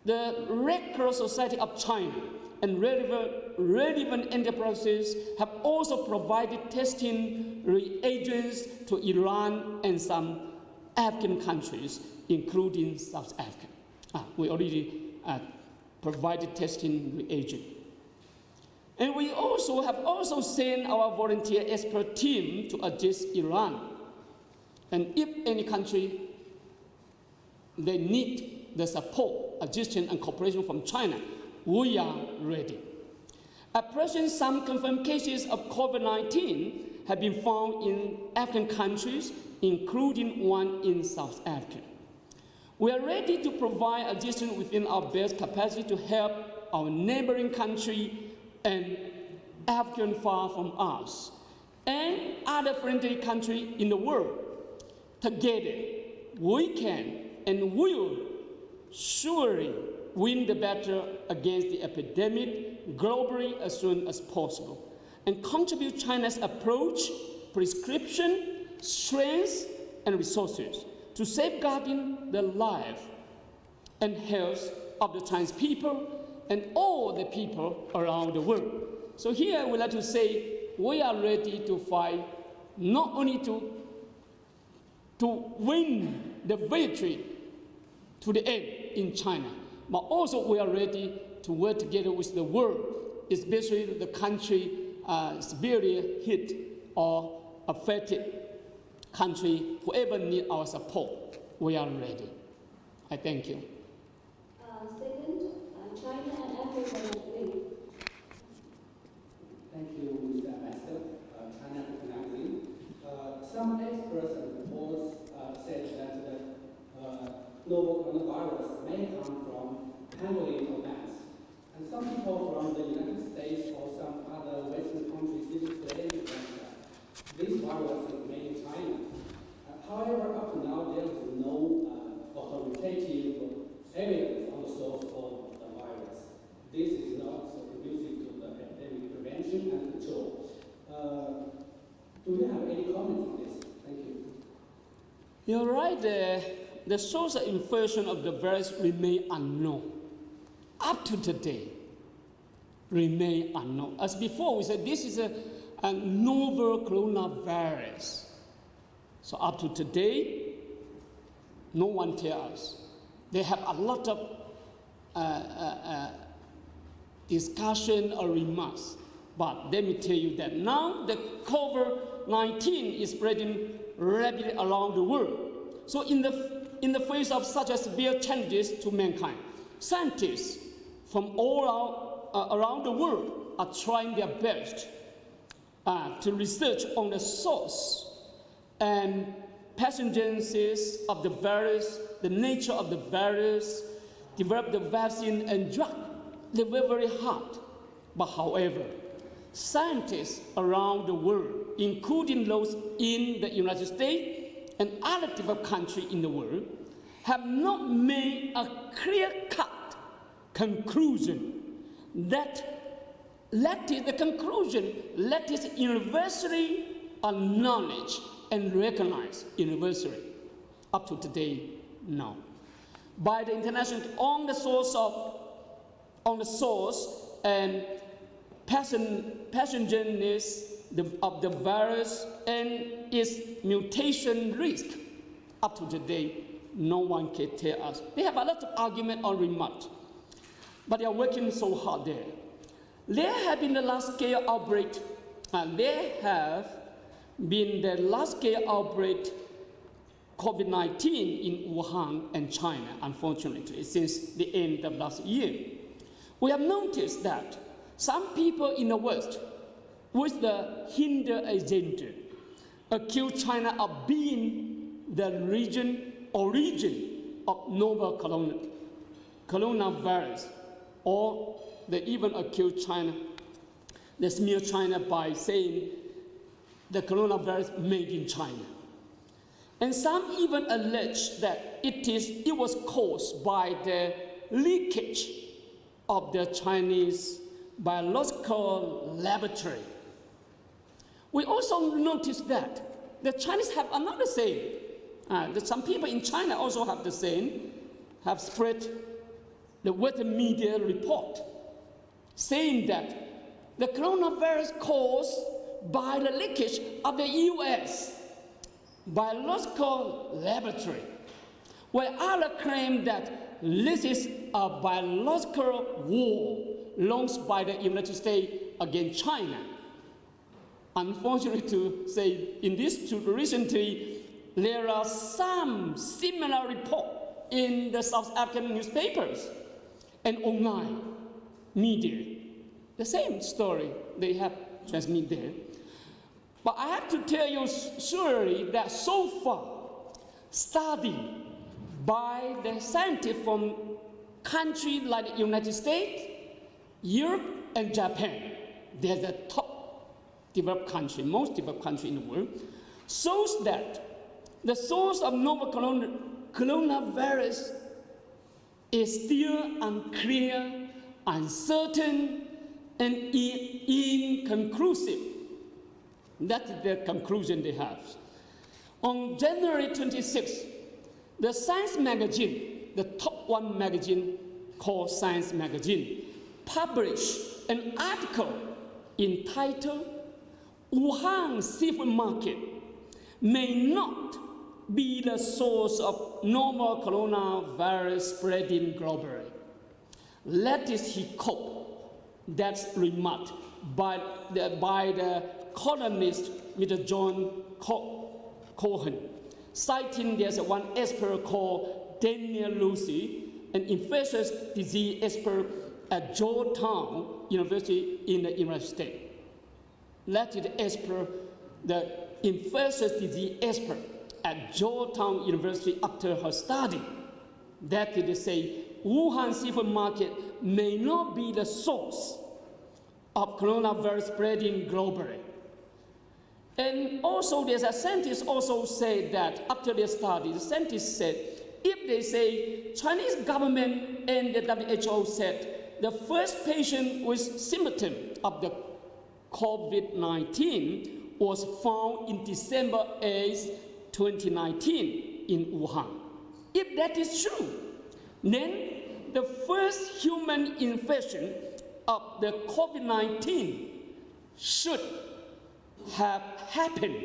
The Red Cross Society of China and relevant enterprises have also provided testing reagents to Iran and some African countries, including South Africa. We already provided testing reagent. And we have sent our volunteer expert team to assist Iran. And if any country, they need the support, assistance, and cooperation from China, we are ready. At present, some confirmed cases of COVID-19 have been found in African countries, including one in South Africa. We are ready to provide assistance within our best capacity to help our neighboring country and African far from us, and other friendly countries in the world. Together, we can and will surely win the battle against the epidemic globally as soon as possible, and contribute China's approach, prescription, strength, and resources to safeguarding the life and health of the Chinese people and all the people around the world. So here I would like to say we are ready to fight, not only to win the victory to the end in China, but also we are ready to work together with the world, especially the country severely hit or affected country. Whoever needs our support, we are ready. I thank you. Second, China and Africa link. Thank you, Mr. Ambassador. China recognizing. Some experts and reports said that the novel coronavirus may come from pangolin or bats. And some people from the United States or some other Western countries did claim that this virus is made in China. However, up to now, there is no authoritative evidence on the source of the virus. This is not so conducive to the epidemic prevention and control. Do you have any comments on this? Thank you. You're right. The source of infection of the virus remain unknown. Up to today, remain unknown. As before, we said this is a novel coronavirus. So up to today, no one tells us. They have a lot of discussion or remarks, But let me tell you that now the COVID-19 is spreading rapidly around the world. So in the face of such a severe challenges to mankind, scientists from all around the world are trying their best to research on the source and pathogenesis of the virus, the nature of the virus, develop the vaccine and drug. They were very hard. But however, scientists around the world, including those in the United States and other developed countries in the world, have not made a clear-cut conclusion that is universally acknowledged and recognized universally up to today now by the international on the source and pathogenesis of the virus and its mutation risk. Up to today, no one can tell us. They have a lot of argument or remarks, but they are working so hard there. There have been the large-scale outbreak, and there have been the large-scale outbreak COVID-19 in Wuhan and China, unfortunately, since the end of last year. We have noticed that some people in the West, with the Hindu agenda, accuse China of being the origin of novel coronavirus, or they even accuse China, they smear China by saying the coronavirus made in China. And some even allege that it was caused by the leakage of the Chinese biological laboratory. We also noticed that the Chinese have another saying. That some people in China also have the saying, have spread the Western media report, saying that the coronavirus caused by the leakage of the U.S. biological laboratory, where others claim that this is a biological war launched by the United States against China. Unfortunately to say, in this recently, there are some similar reports in the South African newspapers and online media. The same story they have transmitted there. But I have to tell you surely that so far, study by the scientists from countries like the United States, Europe, and Japan, they're the top developed country, most developed country in the world, shows that the source of novel coronavirus is still unclear, uncertain, and inconclusive. That's the conclusion they have. On January 26th, the Science magazine, the top one magazine called Science magazine, published an article entitled "Wuhan Seafood Market May Not Be the Source of Novel Coronavirus Spreading Globally." That is his quote. That's remarked by the columnist Mr. John Cohen, citing there's one expert called Daniel Lucy, an infectious disease expert at Georgetown University in the United States. That is the infectious disease expert at Georgetown University after her study. That is to say, Wuhan seafood market may not be the source of coronavirus spreading globally. And also, there's a scientist also said that after their study, the scientist said, if they say Chinese government and the WHO said the first patient with symptoms of the COVID-19 was found in December 8, 2019 in Wuhan. If that is true, then the first human infection of the COVID-19 should have happened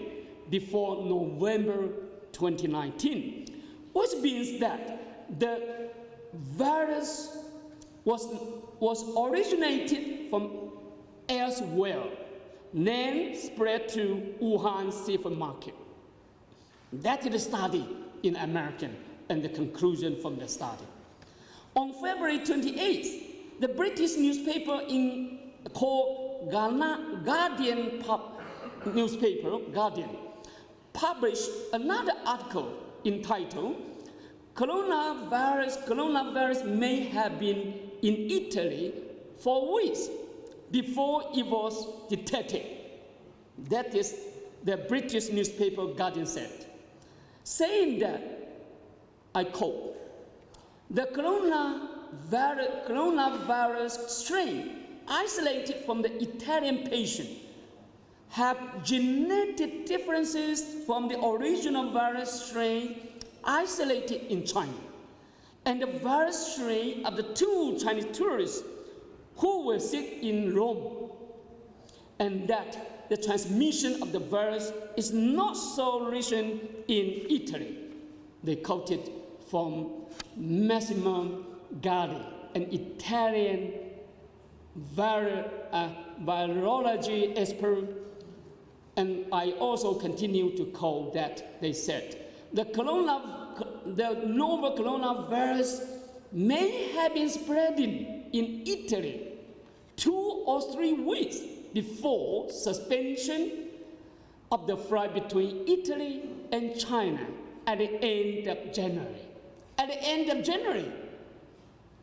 before November 2019, which means that the virus was originated from elsewhere, then spread to Wuhan supermarket. That is the study in American and the conclusion from the study. On February 28th, the British newspaper called Guardian published another article entitled Coronavirus may have been in Italy for weeks before it was detected. That is the British newspaper Guardian said, saying that, I quote, the coronavirus strain isolated from the Italian patient have genetic differences from the original virus strain isolated in China and the virus strain of the 2 Chinese tourists who were sick in Rome, and that the transmission of the virus is not so recent in Italy. They quoted from Massimo Galli, an Italian virology expert, and I also continue to quote that they said, the novel coronavirus may have been spreading in Italy 2 or 3 weeks before suspension of the flight between Italy and China at the end of January. At the end of January,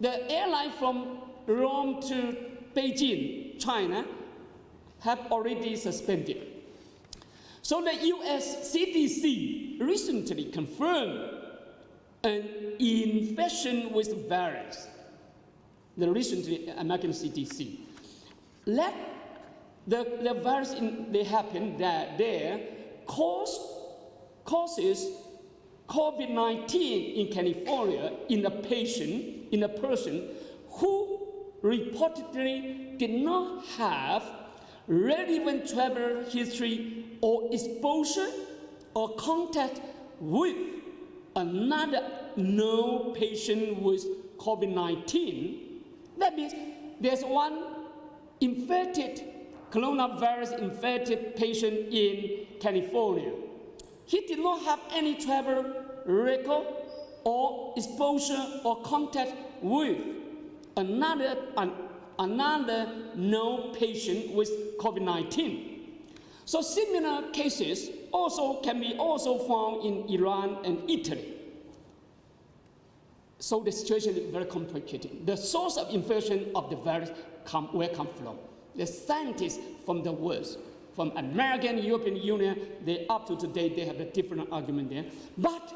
the airline from Rome to Beijing, China, have already suspended. So the US CDC recently confirmed an infection with the virus. The recently American CDC. Let the virus they happen that there causes COVID-19 in California in a person who reportedly did not have relevant travel history or exposure or contact with another known patient with COVID-19. That means there's one coronavirus infected patient in California. He did not have any travel record or exposure or contact with another known patient with COVID-19. So similar cases can be found in Iran and Italy. So the situation is very complicated. The source of infection of the virus where come from? The scientists from the world, from American, European Union, up to today, they have a different argument there. But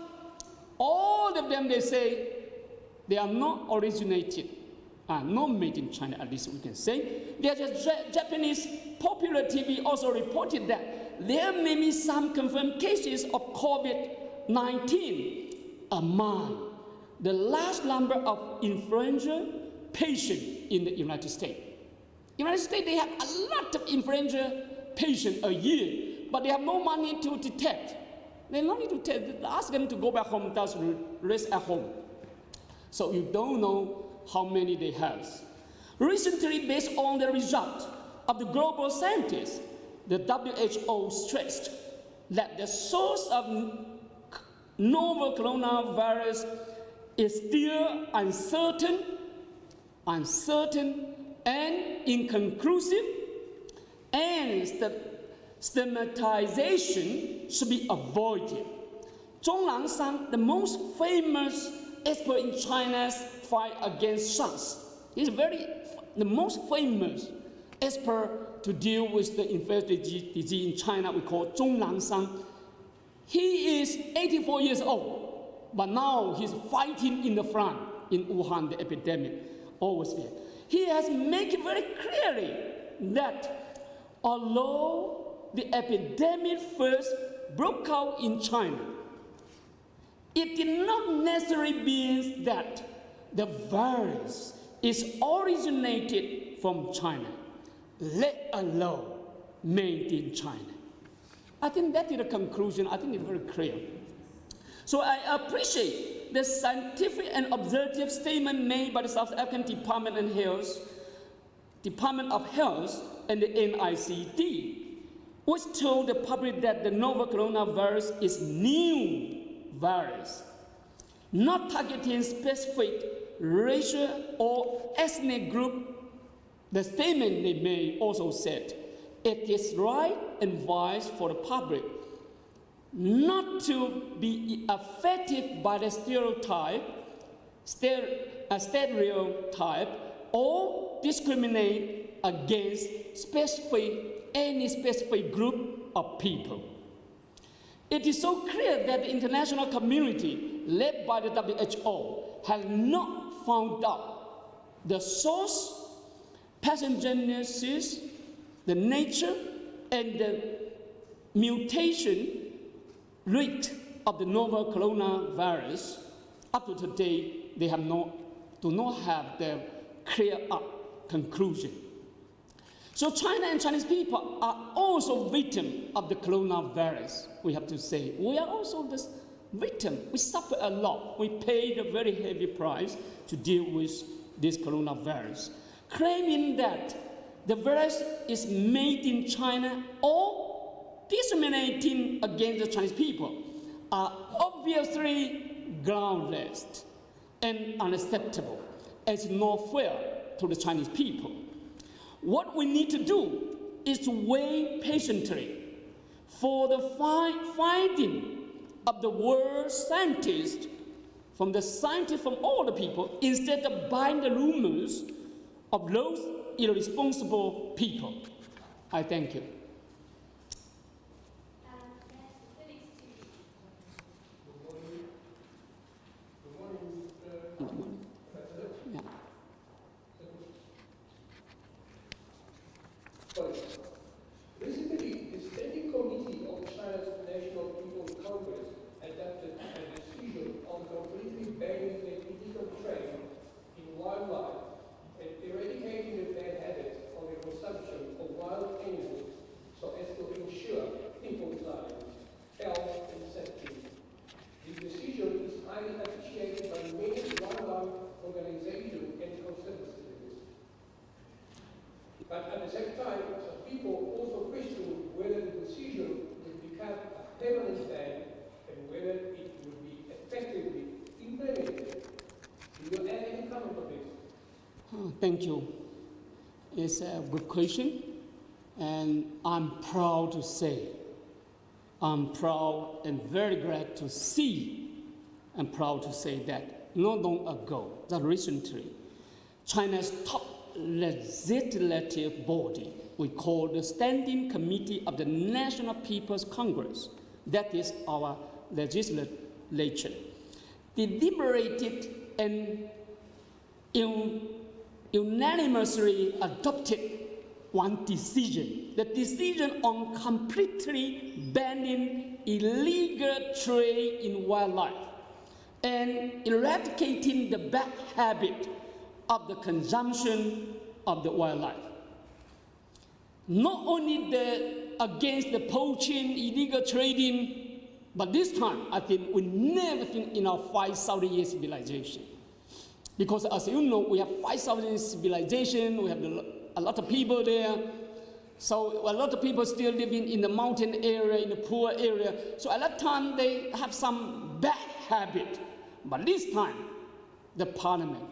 all of them, they say they are not originated, not made in China, at least we can say. There's a Japanese popular TV also reported that there may be some confirmed cases of COVID-19 among the large number of influenza patients in the United States. United States, they have a lot of influenza patients a year, but they have no money to detect. They don't need to detect. They ask them to go back home, just rest at home. So you don't know how many they have. Recently, based on the result of the global scientists, the WHO stressed that the source of novel coronavirus is still uncertain and inconclusive, and stigmatization should be avoided. Zhong Langshan, the most famous expert in China's fight against SARS, he's the most famous expert to deal with the infectious disease in China. We call Zhong Langshan. He is 84 years old, but now he's fighting in the front in Wuhan, the epidemic, always there. He has made it very clearly that although the epidemic first broke out in China, it did not necessarily mean that the virus is originated from China, let alone made in China. I think that is the conclusion. I think it's very clear. So I appreciate the scientific and objective statement made by the South African Department of Health Department of Health and the NICD, which told the public that the novel coronavirus is new virus, not targeting specific racial or ethnic group. The statement they made also said, it is right and wise for the public not to be affected by the stereotype or discriminate against any specific group of people. It is so clear that the international community, led by the WHO, has not found out the source, pathogenesis, the nature, and the mutation rate of the novel coronavirus. Up to today, they do not have the clear-up conclusion. So China and Chinese people are also victims of the coronavirus, we have to say. We are also the victim. We suffer a lot. We paid a very heavy price to deal with this coronavirus, claiming that the virus is made in China or discriminating against the Chinese people are obviously groundless and unacceptable, as not fair to the Chinese people. What we need to do is to wait patiently for the finding of the world scientists, from the scientists from all the people, instead of buying the rumors of those irresponsible people. I thank you. Recently, the Standing Committee of China's National People's Congress adopted a decision on completely banning the illegal trade in wildlife and eradicating the bad habit of the consumption of wild animals so as to ensure people's lives, health, and safety. The decision is highly appreciated by many wildlife organizations and conservationists. But at the same time, some people also question whether the decision will become a permanent ban and whether it will be effectively implemented. Do you have any comment on this? Thank you. It's a good question, and I'm proud to say, I'm proud and very glad to see, and proud to say that not long ago, that recently, China's top legislative body, we call the Standing Committee of the National People's Congress, that is our legislature, deliberated and unanimously adopted one decision, the decision on completely banning illegal trade in wildlife and eradicating the bad habit of the consumption of the wildlife. Not only against the poaching, illegal trading, but this time I think we never think in our 5,000 year civilization. Because as you know, we have 5,000 year civilization, we have a lot of people there. So a lot of people still living in the mountain area, in the poor area. So at that time they have some bad habit. But this time, the parliament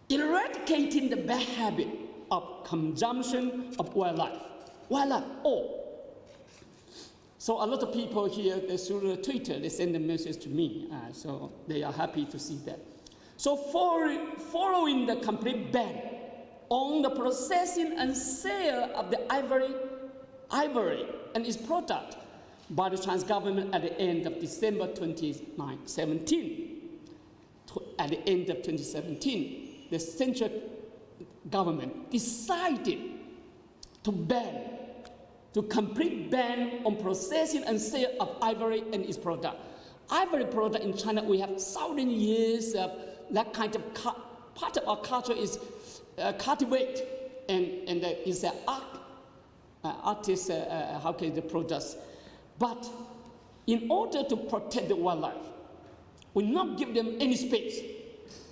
eradicating the bad habit of consumption of wildlife, all. So a lot of people here, through Twitter, they send a message to me, so they are happy to see that. So following the complete ban on the processing and sale of the ivory and its product by the Chinese government at the end of December 2017. At the end of 2017, the central government decided to complete ban on processing and sale of ivory and its product. Ivory product in China, we have 1,000 years of that kind of part of our culture is cultivate and is an artist, how can the products. But in order to protect the wildlife, we not give them any space.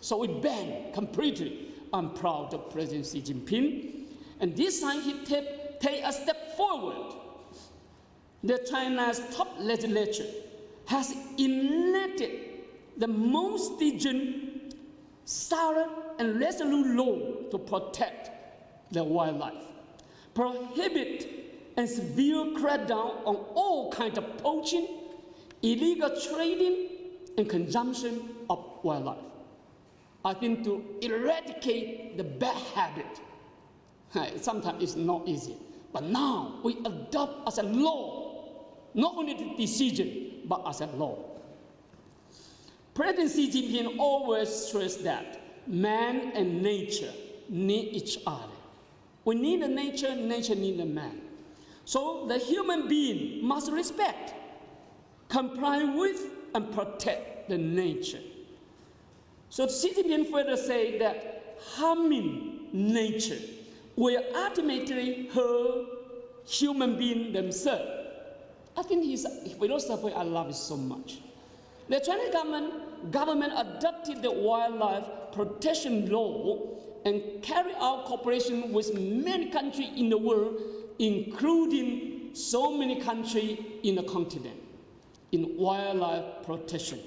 So we ban completely. I'm proud of President Xi Jinping And this time he take a step forward. The China's top legislature has enacted the most stringent, solid, and resolute law to protect the wildlife, prohibit and severe crackdown on all kinds of poaching, illegal trading, and consumption of wildlife. I think to eradicate the bad habit, sometimes it's not easy. But now we adopt as a law, not only the decision, but as a law. President Xi Jinping always stressed that man and nature need each other. We need the nature, nature needs the man. So the human being must respect, comply with, and protect the nature. So Xi Jinping further said that harming nature will ultimately hurt human beings themselves. I think his philosophy, I love it so much. The Chinese government adopted the wildlife protection law and carried out cooperation with many countries in the world, including so many countries in the continent, in wildlife protection.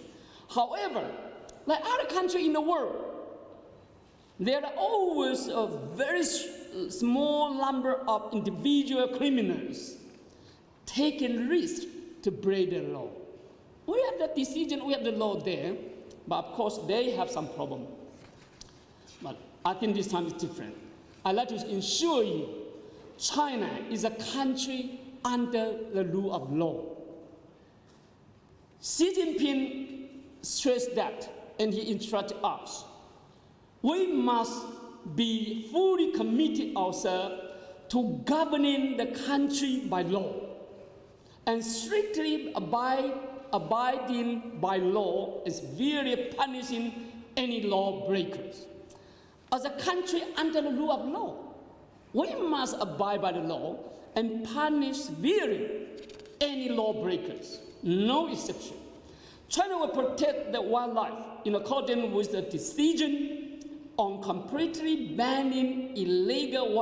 However, like other countries in the world, there are always a very small number of individual criminals taking risks to break the law. We have the decision, we have the law there, but of course they have some problem. But I think this time is different. I'd like to assure you, China is a country under the rule of law. Xi Jinping stressed that, and he instructed us. We must be fully committed ourselves to governing the country by law and strictly abiding by law and severely punishing any lawbreakers. As a country under the rule of law, we must abide by the law and punish severely any lawbreakers, no exception. China will protect the wildlife in accordance with the decision on completely banning illegal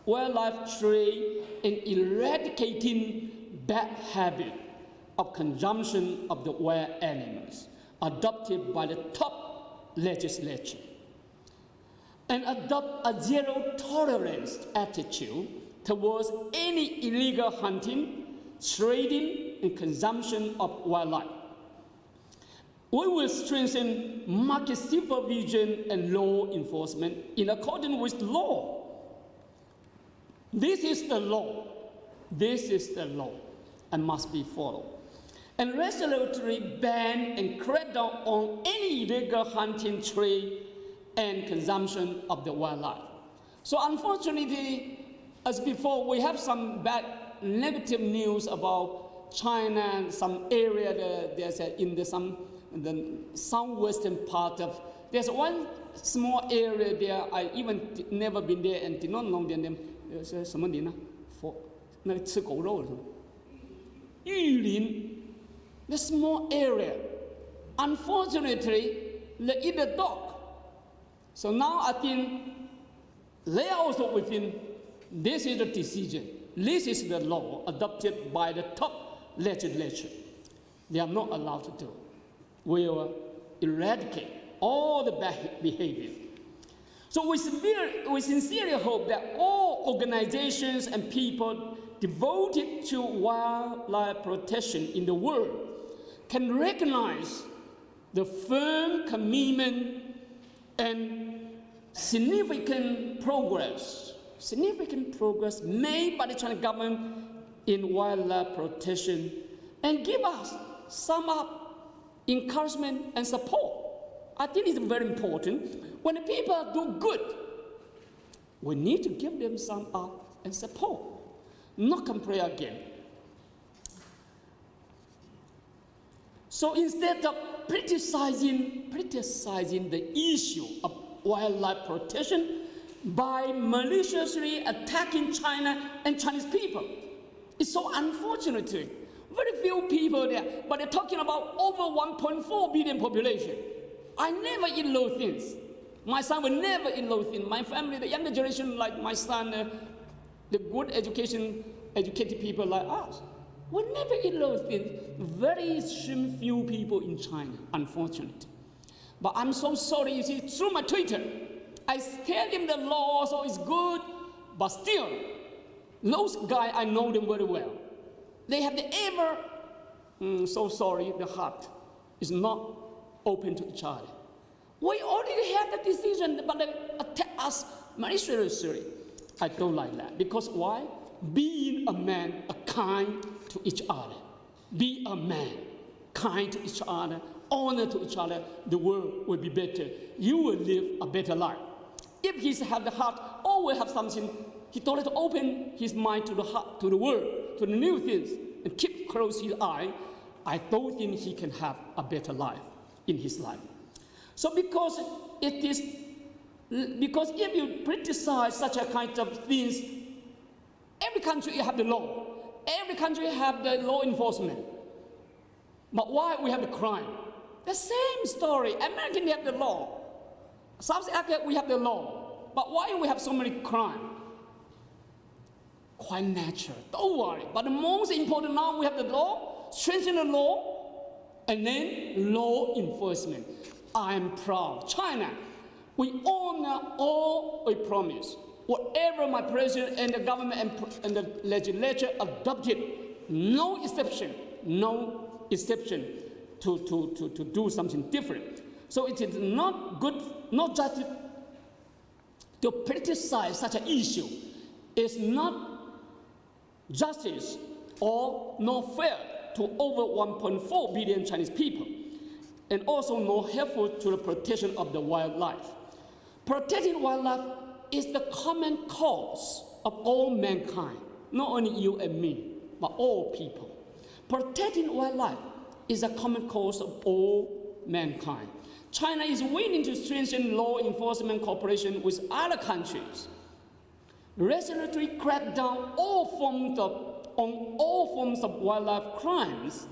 wildlife trade, and eradicating bad habit of consumption of the wild animals adopted by the top legislature, and adopt a zero tolerance attitude towards any illegal hunting, trading, and consumption of wildlife. We will strengthen market supervision and law enforcement in accordance with law. This is the law. This is the law and must be followed. And resolutely ban and crack down on any illegal hunting, trade, and consumption of the wildlife. So unfortunately, as before, we have some bad negative news about China and some area there's in the southwestern part of, there's one small area there, I even never been there and did not know their name. 什么林呢？那个吃狗肉的玉林 the small area. Unfortunately, they eat the dog. So now I think they are also within, this is the decision. This is the law adopted by the top legislature. They are not allowed to do. We will eradicate all the bad behavior. So we sincerely hope that all organizations and people devoted to wildlife protection in the world can recognize the firm commitment and significant progress made by the Chinese government in wildlife protection, and give us some encouragement and support. I think it's very important. When the people do good, we need to give them some up and support, not complain again. So instead of criticizing the issue of wildlife protection by maliciously attacking China and Chinese people, it's so unfortunate. Very few people there, but they're talking about over 1.4 billion population. I never eat those things. My son will never eat those things. My family, the younger generation, like my son, the good educated people like us, will never eat those things. Very few people in China, unfortunately. But I'm so sorry, you see, through my Twitter, I tell him the law so it's good, but still, those guys, I know them very well. They have the so sorry, the heart is not open to each other. We already have the decision, but they attack us very seriously. I don't like that. Because why? Being a man, kind to each other. Be a man, kind to each other, honor to each other, the world will be better. You will live a better life. If he has the heart, always have something, he don't have to open his mind to the heart, to the world, to the new things, and keep close his eye, I don't think he can have a better life in his life. So because if you criticize such a kind of things, every country have the law, every country have the law enforcement. But why we have the crime? The same story. American have the law. South Africa we have the law. But why we have so many crime? Quite natural. Don't worry. But the most important now we have the law, strengthen the law, and then law enforcement. I am proud. China, we honor all we promise. Whatever my president and the government and the legislature adopted, no exception to do something different. So it is not good, not just to criticize such an issue. It's not justice or not fair to over 1.4 billion Chinese people, and also not helpful to the protection of the wildlife. Protecting wildlife is the common cause of all mankind, not only you and me, but all people. Protecting wildlife is a common cause of all mankind. China is willing to strengthen law enforcement cooperation with other countries, resolutely crack down on all forms of wildlife crimes,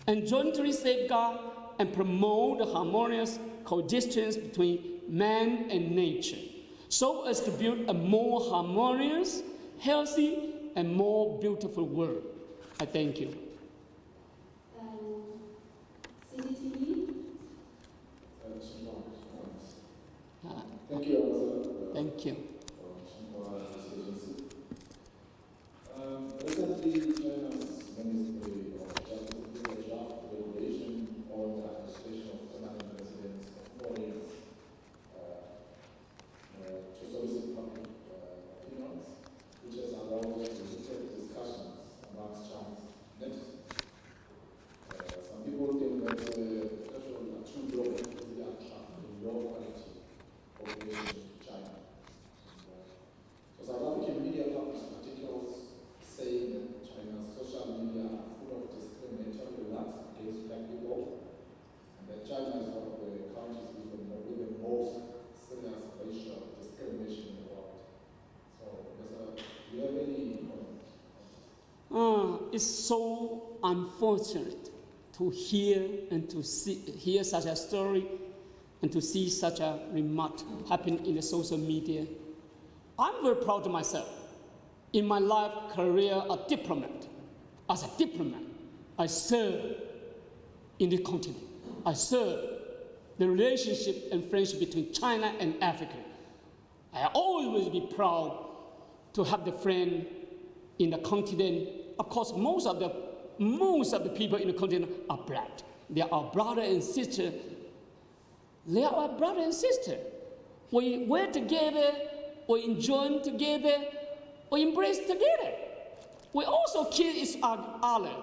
and jointly safeguard and promote the harmonious coexistence between man and nature, so as to build a more harmonious, healthy, and more beautiful world. I thank you. CCTV? Thank you, Officer. Thank you. Recently, China's Ministry of Justice did a draft regulation on the administration of permanent residents of foreigners to solicit public opinions, which has allowed limited discussions amongst Chinese netizens. Some people think that especially a true global is the attract to low quality population to China. So South African media published articles saying that China's social media are full of discriminatory remarks against black people, and that China is one of the countries with the most serious racial discrimination in the world. So, do you have any comment? It's so unfortunate to hear and to hear such a story and to see such a remark happen in the social media. I'm very proud of myself. In my life career, a diplomat. As a diplomat, I serve in the continent. I serve the relationship and friendship between China and Africa. I always will be proud to have the friend in the continent. Of course, most of the people in the continent are black. They are our brother and sister. They are our brother and sister. We work together, we enjoy together, we embrace together. We also kill each other.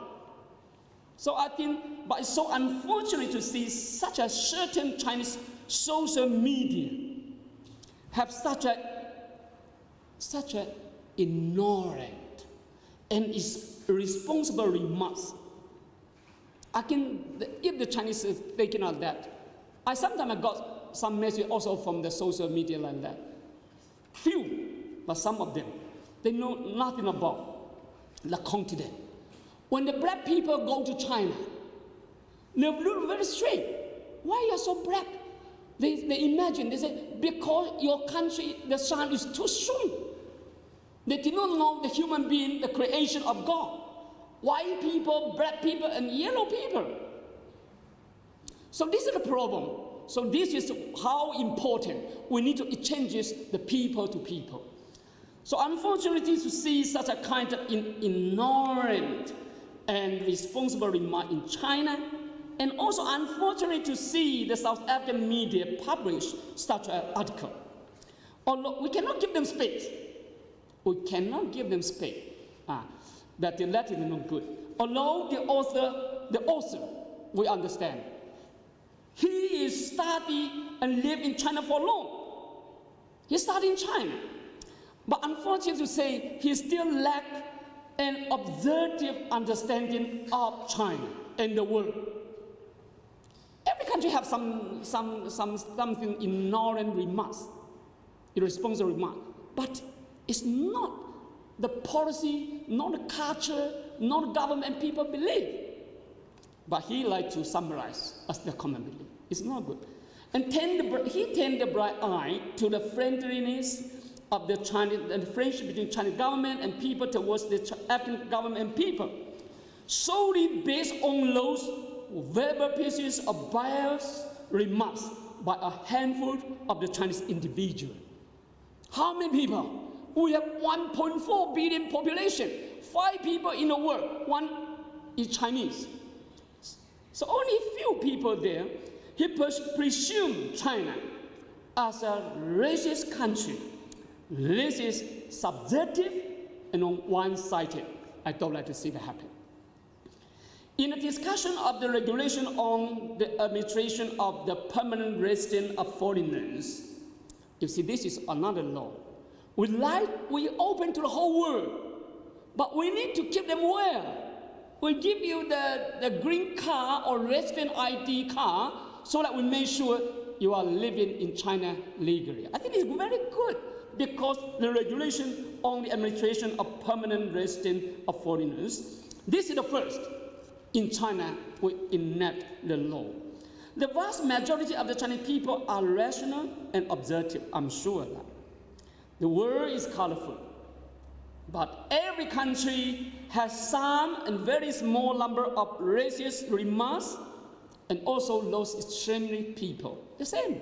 So I think, but it's so unfortunate to see such a certain Chinese social media have such a ignorant and irresponsible remarks. If the Chinese is thinking of that, I sometimes got some message also from the social media like that. Few, but some of them, they know nothing about the continent. When the black people go to China, they look very straight. Why are you so black? They imagine, they say, because your country, the sun is too strong. They did not know the human being, the creation of God. White people, black people, and yellow people. So this is the problem. So this is how important we need to change the people to people. So unfortunately, to see such a kind of ignorant and responsible remark in China, and also unfortunately to see the South African media publish such an article. Although we cannot give them space. We cannot give them space. That the Latin is not good. Although the author, we understand. He is studied and lived in China for long. He studied in China. But unfortunately to say, he still lacks an objective understanding of China and the world. Every country has something ignorant remarks, irresponsible remark. But it's not the policy, not the culture, not the government people believe. But he likes to summarize as the common belief. It's not good. And he turned the bright eye to the friendliness of the Chinese and the friendship between Chinese government and people towards the African government and people, solely based on those verbal pieces of biased remarks by a handful of the Chinese individuals. How many people? We have 1.4 billion population, 5 people in the world, 1 is Chinese. So only few people there. He presumed China as a racist country. This is subjective and one-sided. I don't like to see that happen. In the discussion of the regulation on the administration of the permanent residence of foreigners, you see, this is another law. We open to the whole world, but we need to keep them well. We give you the green card or resident ID card so that we make sure you are living in China legally. I think it's very good because the regulation on the administration of permanent residence of foreigners, this is the first. In China, we enact the law. The vast majority of the Chinese people are rational and objective, I'm sure that. The world is colorful, but every country has some and very small number of racist remarks and also those extremely people. The same.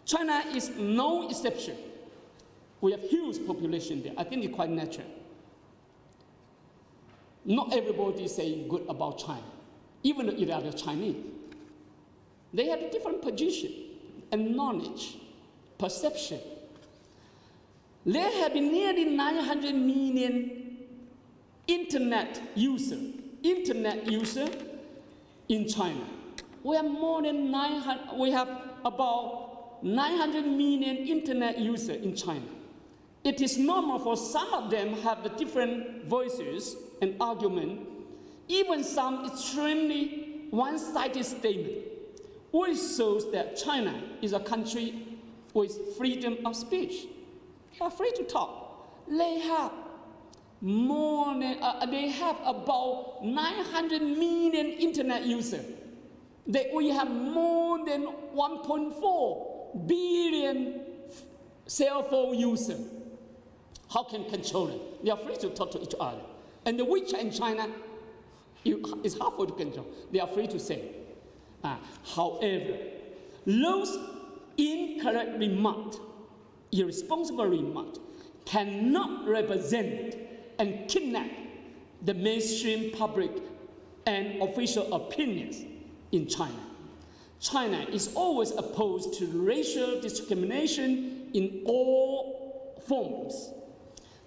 China is no exception. We have huge population there. I think it's quite natural. Not everybody say good about China, even though they are the Chinese. They have a different position and knowledge, perception. There have been nearly 900 million internet users in China. We have about 900 million internet users in China. It is normal for some of them have the different voices and argument, even some extremely one-sided statement, which shows that China is a country with freedom of speech. They are free to talk. They have about 900 million internet users. We have more than 1.4 billion cell phone users. How can control them? They are free to talk to each other. And the WeChat in China is hard to control. They are free to say. However, those incorrect remarks, irresponsible remarks, cannot represent and kidnap the mainstream public and official opinions in China. China is always opposed to racial discrimination in all forms.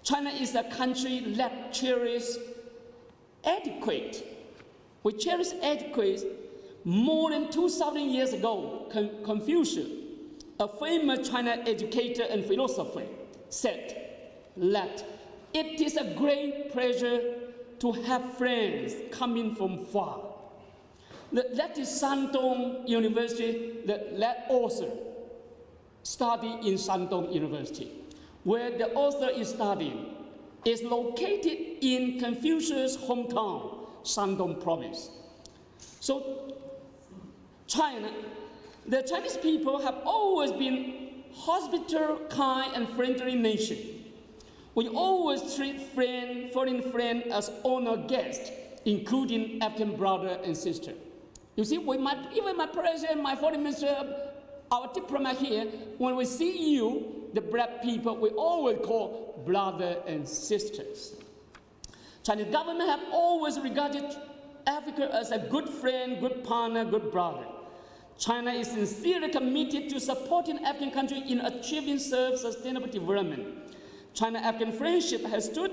China is a country that cherishes etiquette. We cherish etiquette. More than 2,000 years ago, Confucius, a famous China educator and philosopher, said that it is a great pleasure to have friends coming from far. That is Shandong University, that author studied in Shandong University, where the author is studying, is located in Confucius' hometown, Shandong province. So China The Chinese people have always been hospitable, kind, and friendly nation. We always treat foreign friends as honored guests, including African brother and sister. You see, even my president, my foreign minister, our diplomat here, when we see you, the black people, we always call brother and sisters. Chinese government have always regarded Africa as a good friend, good partner, good brother. China is sincerely committed to supporting African countries in achieving self-sustainable development. China-African friendship has stood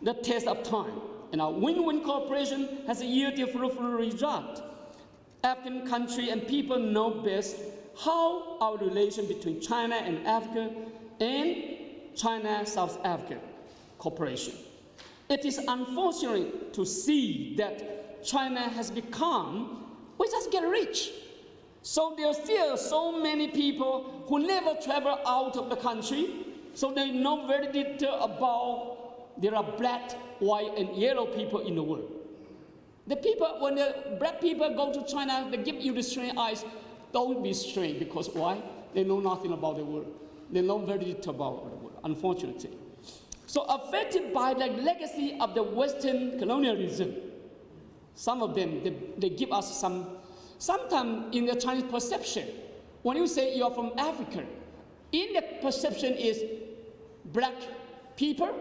the test of time, and our win-win cooperation has yielded fruitful results. African countries and people know best how our relation between China and Africa and China-South Africa cooperation. It is unfortunate to see that China has become, we just get rich. So there are still so many people who never travel out of the country, so they know very little about there are black, white, and yellow people in the world. The people, when the black people go to China, they give you the strange eyes. Don't be strange, because why? They know nothing about the world. They know very little about the world, unfortunately. So affected by the legacy of the Western colonialism, some of them, they give us sometimes in the Chinese perception, when you say you are from Africa, in the perception is black people,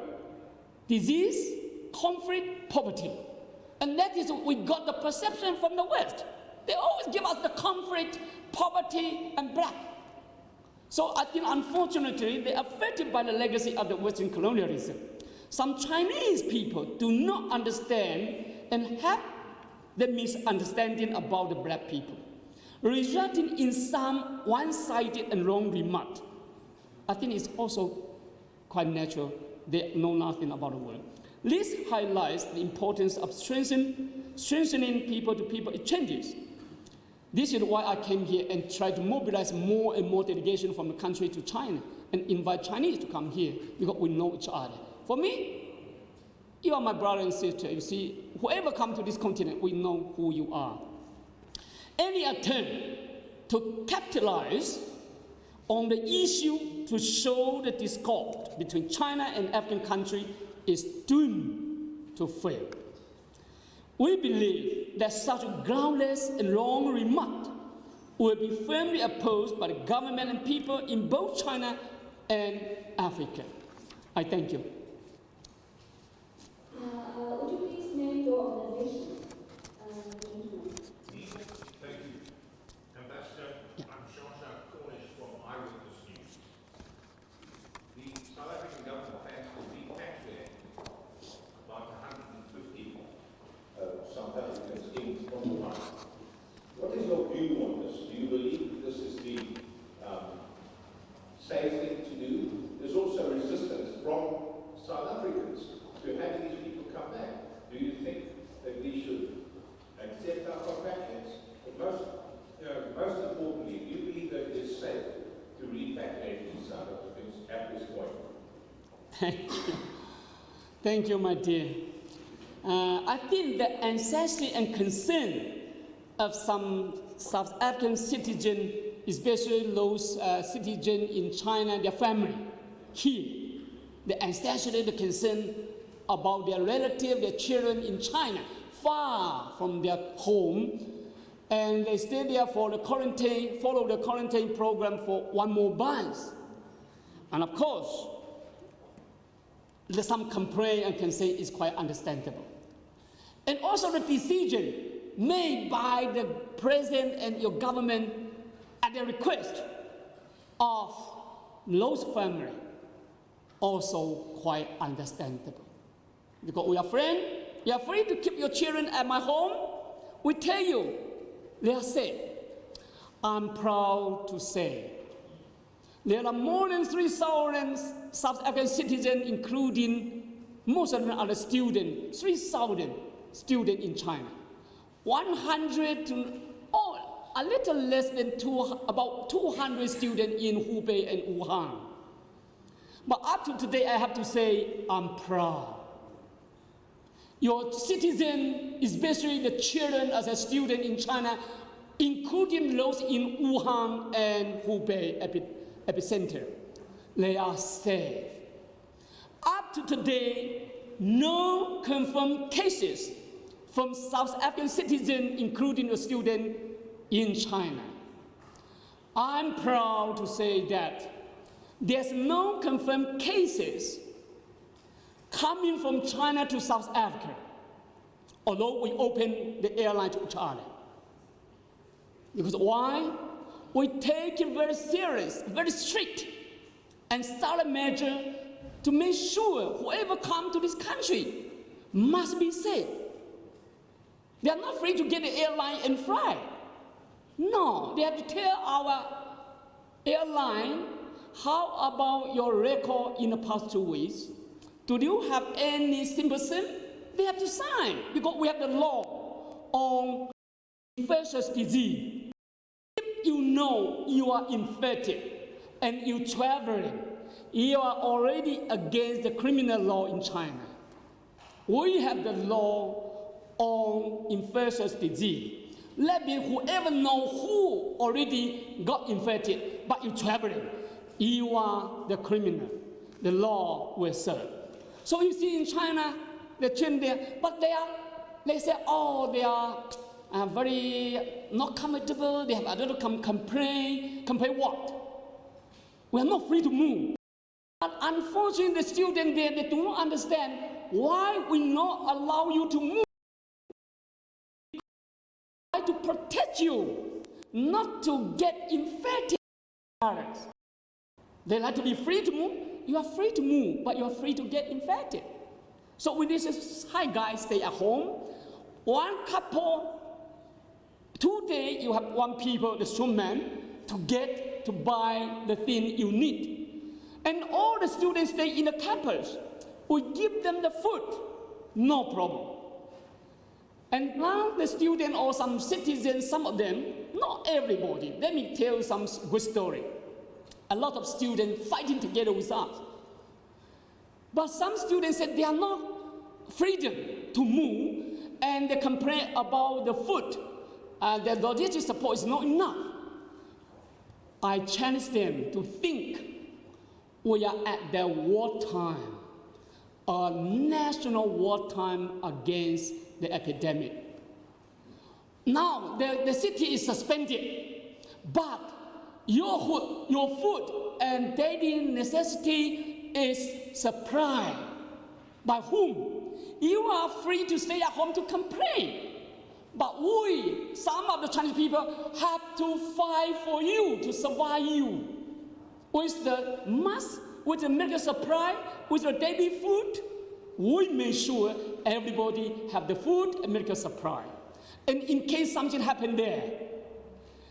disease, conflict, poverty. And that is, we got the perception from the West. They always give us the conflict, poverty, and black. So I think, unfortunately, they're affected by the legacy of the Western colonialism. Some Chinese people do not understand and have the misunderstanding about the black people, resulting in some one-sided and wrong remarks. I think it's also quite natural. They know nothing about the world. This highlights the importance of strengthening people-to-people exchanges. This is why I came here and tried to mobilize more and more delegation from the country to China and invite Chinese to come here, because we know each other. For me, you are my brother and sister. You see, whoever comes to this continent, we know who you are. Any attempt to capitalize on the issue to show the discord between China and African countries is doomed to fail. We believe that such groundless and wrong remark will be firmly opposed by the government and people in both China and Africa. I thank you. Would you please name your organization? Gentlemen. Thank you. Ambassador, I'm Jean-Jacques Cornish from Eyewitness News. The South African government plans to repatriate about 150 South Africans from Wuhan. What is your view on this? Do you believe this is the safe thing to do? There's also resistance from South Africans to having these people come back. Do you think that we should accept our compatriots? But most importantly, do you believe that it is safe to repatriate these South Africans at this point? Thank you. Thank you, my dear. I think the anxiety and concern of some South African citizens, especially those citizens in China and their family here, the anxiety, the concern about their relatives, their children in China, far from their home, and they stay there for the quarantine, follow the quarantine program for 1 more month. And of course, there's some complaint and concern is quite understandable. And also the decision made by the president and your government at the request of those families also quite understandable. Because we are friends, you are free to keep your children at my home. We tell you, they are safe. I'm proud to say there are more than 3,000 South African citizens, including most of them are the students, 3,000 students in China. 100 to, a little less than about 200 students in Hubei and Wuhan. But up to today, I have to say, I'm proud. Your citizens, especially the children as a student in China, including those in Wuhan and Hubei epicenter. They are safe. Up to today, no confirmed cases from South African citizens, including a student in China. I'm proud to say that there's no confirmed cases coming from China to South Africa, although we opened the airline to China. Because why? We take it very serious, very strict, and solid measure to make sure whoever comes to this country must be safe. They are not free to get the airline and fly. No, they have to tell our airline, how about your record in the past 2 weeks? Do you have any symptom? They have to sign, because we have the law on infectious disease. If you know you are infected and you're traveling, you are already against the criminal law in China. We have the law on infectious disease. Let me whoever know who already got infected, but you're traveling, you are the criminal. The law will serve. So you see in China, they train there, but they say, oh, they are very not comfortable, they have other complain what? We are not free to move. But unfortunately, the students there, they do not understand why we not allow you to move. Why to protect you, not to get infected. They like to be free to move. You are free to move, but you are free to get infected. So with this, hi guys, stay at home. One couple, 2 days, you have one people, the strongman, to buy the thing you need. And all the students stay in the campus. We give them the food, no problem. And now the student or some citizens, some of them, not everybody. Let me tell you some good story. A lot of students fighting together with us. But some students said they are not freedom to move, and they complain about the food. The logistic support is not enough. I challenge them to think we are at the wartime, a national wartime against the epidemic. Now, the city is suspended, but your food and daily necessity is supplied. By whom? You are free to stay at home to complain. But we, some of the Chinese people, have to fight for you, to survive you. With the mask, with the medical supply, with the daily food, we make sure everybody have the food and medical supply. And in case something happened there,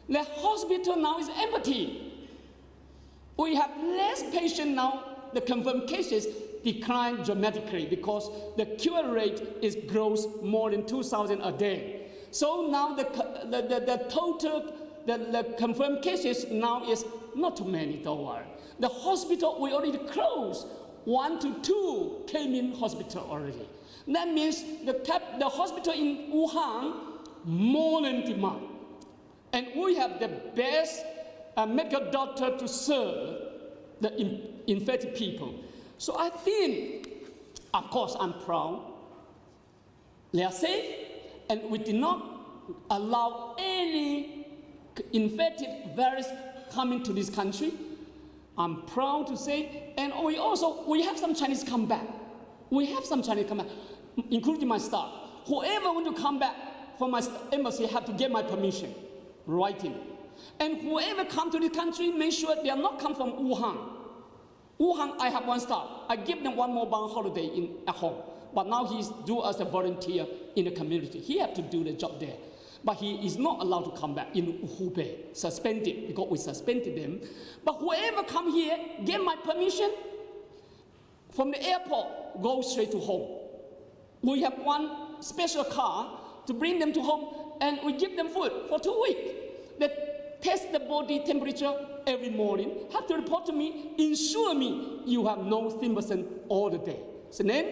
the hospital now is empty. We have less patients now. The confirmed cases decline dramatically because the cure rate grows more than 2,000 a day. So now the total confirmed cases now is not too many, don't worry. The hospital we already closed. 1 to 2 came in hospital already. That means the hospital in Wuhan more than demand. And we have the best medical doctor to serve the infected people. So I think, of course, I'm proud. They are safe, and we did not allow any infected virus coming to this country. I'm proud to say, and we have some Chinese come back. We have some Chinese come back, including my staff. Whoever want to come back from my embassy have to get my permission, writing. And whoever come to the country, make sure they are not come from Wuhan. Wuhan, I have one staff. I give them 1 more bank holiday at home. But now he's do as a volunteer in the community. He have to do the job there. But he is not allowed to come back in Hubei, suspended, because we suspended them. But whoever come here, get my permission, from the airport, go straight to home. We have one special car to bring them to home, and we give them food for 2 weeks. They test the body temperature every morning, have to report to me, ensure me you have no symptoms all the day. So then,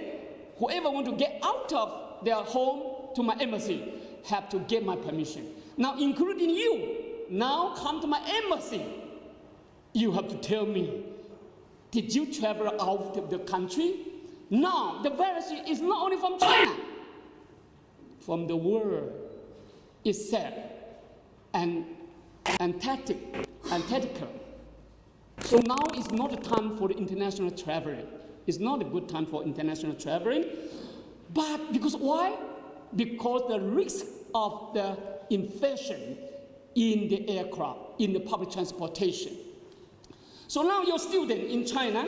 whoever want to get out of their home to my embassy, have to get my permission. Now, including you, now come to my embassy. You have to tell me, did you travel out of the country? Now, the virus is not only from China, from the world itself, and Antarctica. So now is not the time for the international traveling. It's not a good time for international traveling. But because why? Because the risk of the infection in the aircraft, in the public transportation. So now your student in China,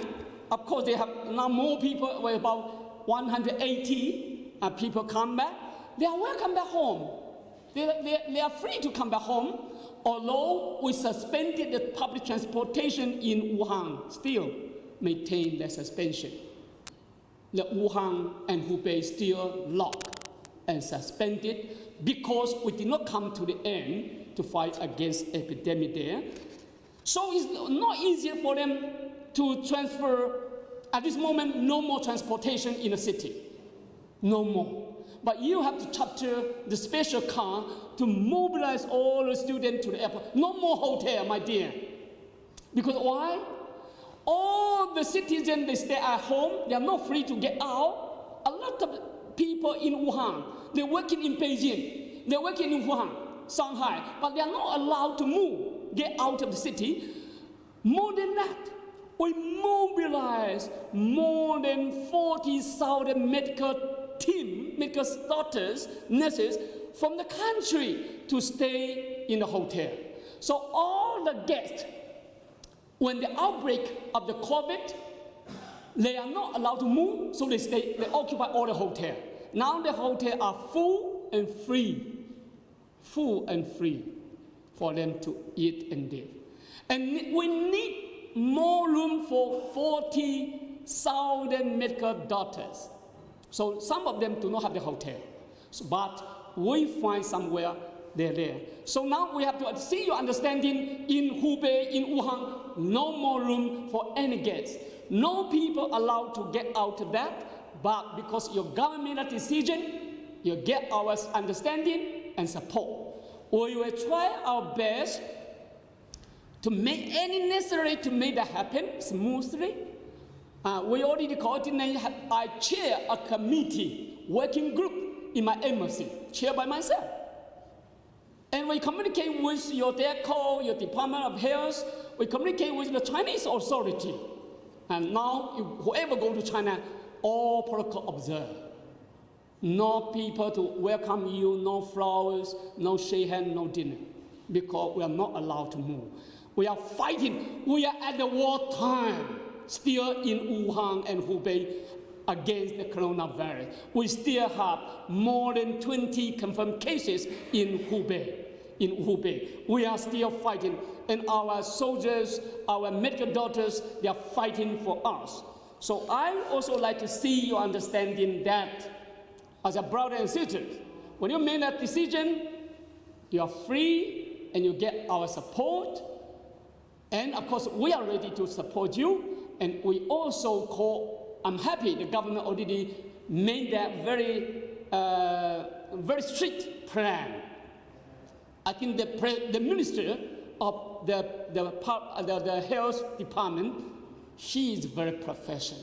of course they have now more people, well, about 180 people come back. They are welcome back home. They are free to come back home, although we suspended the public transportation in Wuhan, still maintain the suspension. The Wuhan and Hubei still locked and suspended because we did not come to the end to fight against epidemic there. So it's not easier for them to transfer. At this moment, no more transportation in the city, no more. But you have to charter the special car to mobilize all the students to the airport. No more hotel, my dear. Because why? All the citizens, they stay at home. They are not free to get out. A lot of people in Wuhan, they're working in Beijing. They're working in Wuhan, Shanghai. But they are not allowed to move, get out of the city. More than that, we mobilize more than 40,000 medical team, medical doctors, nurses from the country to stay in the hotel. So all the guests, when the outbreak of the COVID, they are not allowed to move, so they occupy all the hotel. Now the hotels are full and free for them to eat and live. And we need more room for 40,000 medical doctors. So some of them do not have the hotel, but we find somewhere they're there. So now we have to see your understanding in Hubei, in Wuhan, no more room for any guests. No people allowed to get out of that, but because your governmental decision, you get our understanding and support. We will try our best to make any necessary to make that happen smoothly. We already coordinate. I chair a committee, working group in my embassy, chaired by myself. And we communicate with your DECO, your Department of Health. We communicate with the Chinese authority. And now, whoever go to China, all protocol observed. No people to welcome you, no flowers, no shake hand, no dinner, because we are not allowed to move. We are fighting. We are at the war time, still in Wuhan and Hubei against the coronavirus. We still have more than 20 confirmed cases in Hubei. We are still fighting, and our soldiers, our medical doctors, they are fighting for us. So I also like to see your understanding that as a brother and sister, when you make that decision, you are free and you get our support. And of course, we are ready to support you. And we also call, I'm happy the government already made that very strict plan. I think the minister of the health department, he is very professional.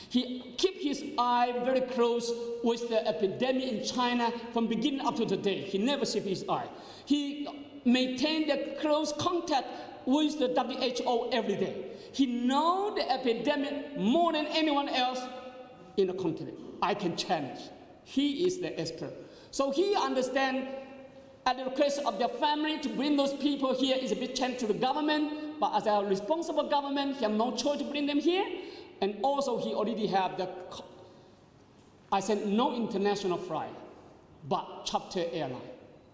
He keeps his eye very close with the epidemic in China from beginning up to today. He never shifts his eye. He maintained a close contact with the WHO every day. He knows the epidemic more than anyone else in the continent. I can challenge. He is the expert. So he understands, at the request of their family, to bring those people here is a big challenge to the government, but as a responsible government, he has no choice to bring them here. And also he already have I said no international flight, but charter airline.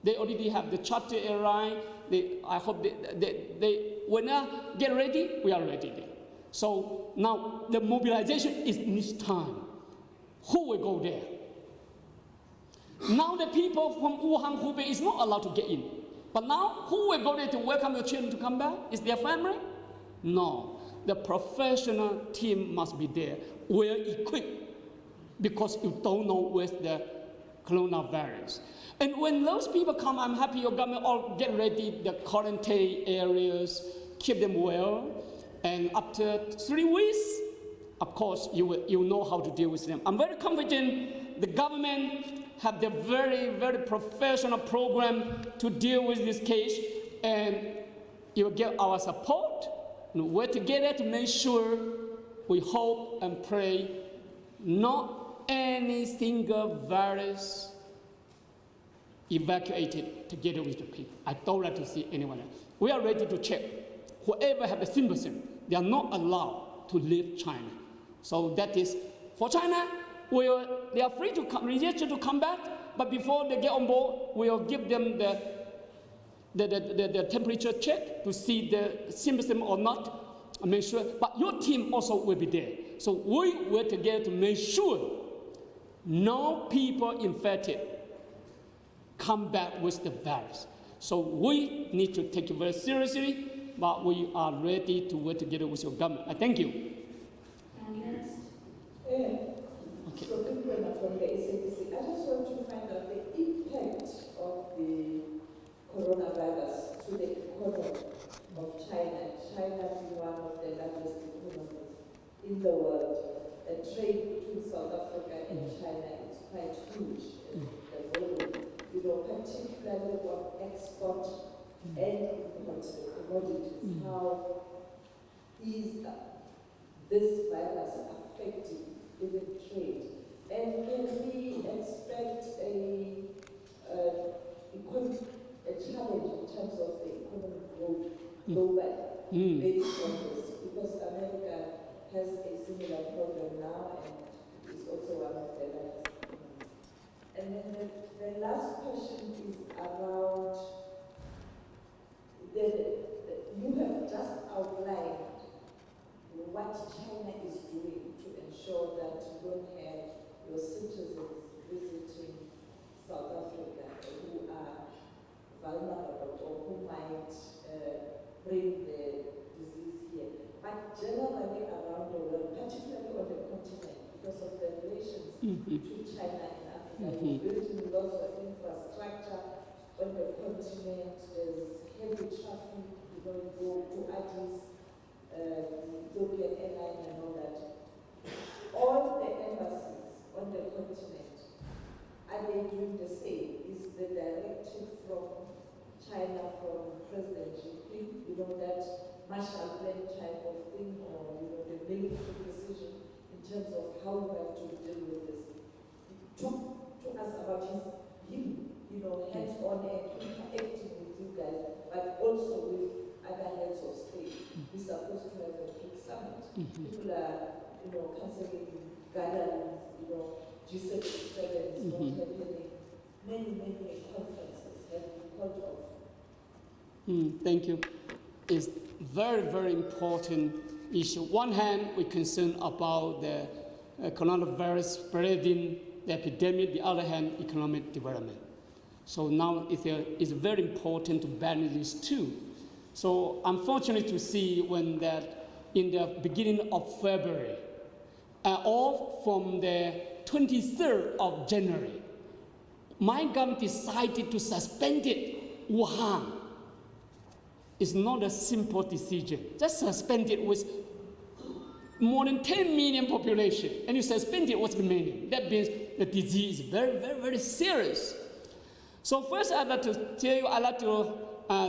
They already have the charter airline. I hope they when they get ready, we are ready. So now the mobilization is in this time. Who will go there? Now the people from Wuhan, Hubei is not allowed to get in. But now who will go there to welcome your children to come back? Is their family? No. The professional team must be there, well equipped, because you don't know where the coronavirus. And when those people come, I'm happy your government all get ready the quarantine areas, keep them well. And after 3 weeks, of course, you know how to deal with them. I'm very confident the government have the very, very professional program to deal with this case, and you will get our support. And we're together to make sure we hope and pray not any single virus evacuated together with the people. I don't like to see anyone else. We are ready to check. Whoever have the symptom, they are not allowed to leave China. So that is, for China, they are free to come, register to come back, but before they get on board, we'll give them the temperature check to see the symptom or not. I make sure, but your team also will be there. So we work together to make sure no people infected come back with the virus. So we need to take it very seriously, but we are ready to work together with your government. I thank you. And next. Okay. So from the SABC, I just want to find out the impact of the coronavirus to the economy of China. China being one of the largest economies in the world. The trade between South Africa and China is quite huge. The volume, particularly on export and import commodities. How is this virus affecting even trade? And can we expect a challenge in terms of the economic growth globally based on this? Because America has a similar problem now and is also one of the largest economies. And then the last question is about you have just outlined what China is doing to ensure that you don't have your citizens visiting South Africa who are vulnerable or who might bring the disease here. But generally around the world, particularly on the continent, because of the relations between China and Africa, we're building lots of infrastructure on the continent. There's heavy traffic, you go to Addis, Ethiopian airline and all that. All the embassies on the continent, are they doing the same? Is the directive from China, from President Xi Jinping, that Marshall Plan type of thing, or the military decision in terms of how you have to deal with this? Talk to us about him, hands-on and interacting with you guys, but also with other heads of state. We're supposed to have a big summit. People are, cancelling gatherings, G7 is not happening. Many conferences have been called off. Thank you. It's very, very important issue. One hand, we're concerned about the coronavirus spreading, the epidemic. The other hand, economic development. So now it's very important to balance these two. So unfortunate to see when that in the beginning of February, or from the 23rd of January, my government decided to suspend it, Wuhan. It's not a simple decision. Just suspend it with more than 10 million population, and you suspend it, what's the meaning? That means the disease is very, very, very serious. So first I'd like to tell you,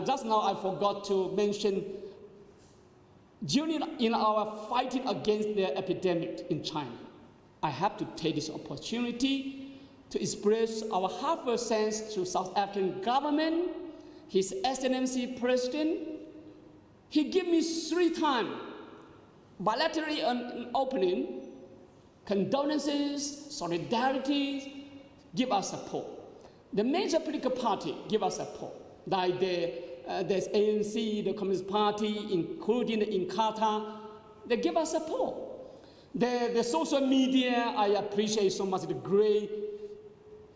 just now I forgot to mention, in our fighting against the epidemic in China, I have to take this opportunity to express our heartfelt thanks to South African government, His Excellency President. He gave me 3 times bilateral opening, condolences, solidarity, give us support. The major political party give us support, like there's ANC, the Communist Party, including in Qatar, they give us support. The social media, I appreciate so much the great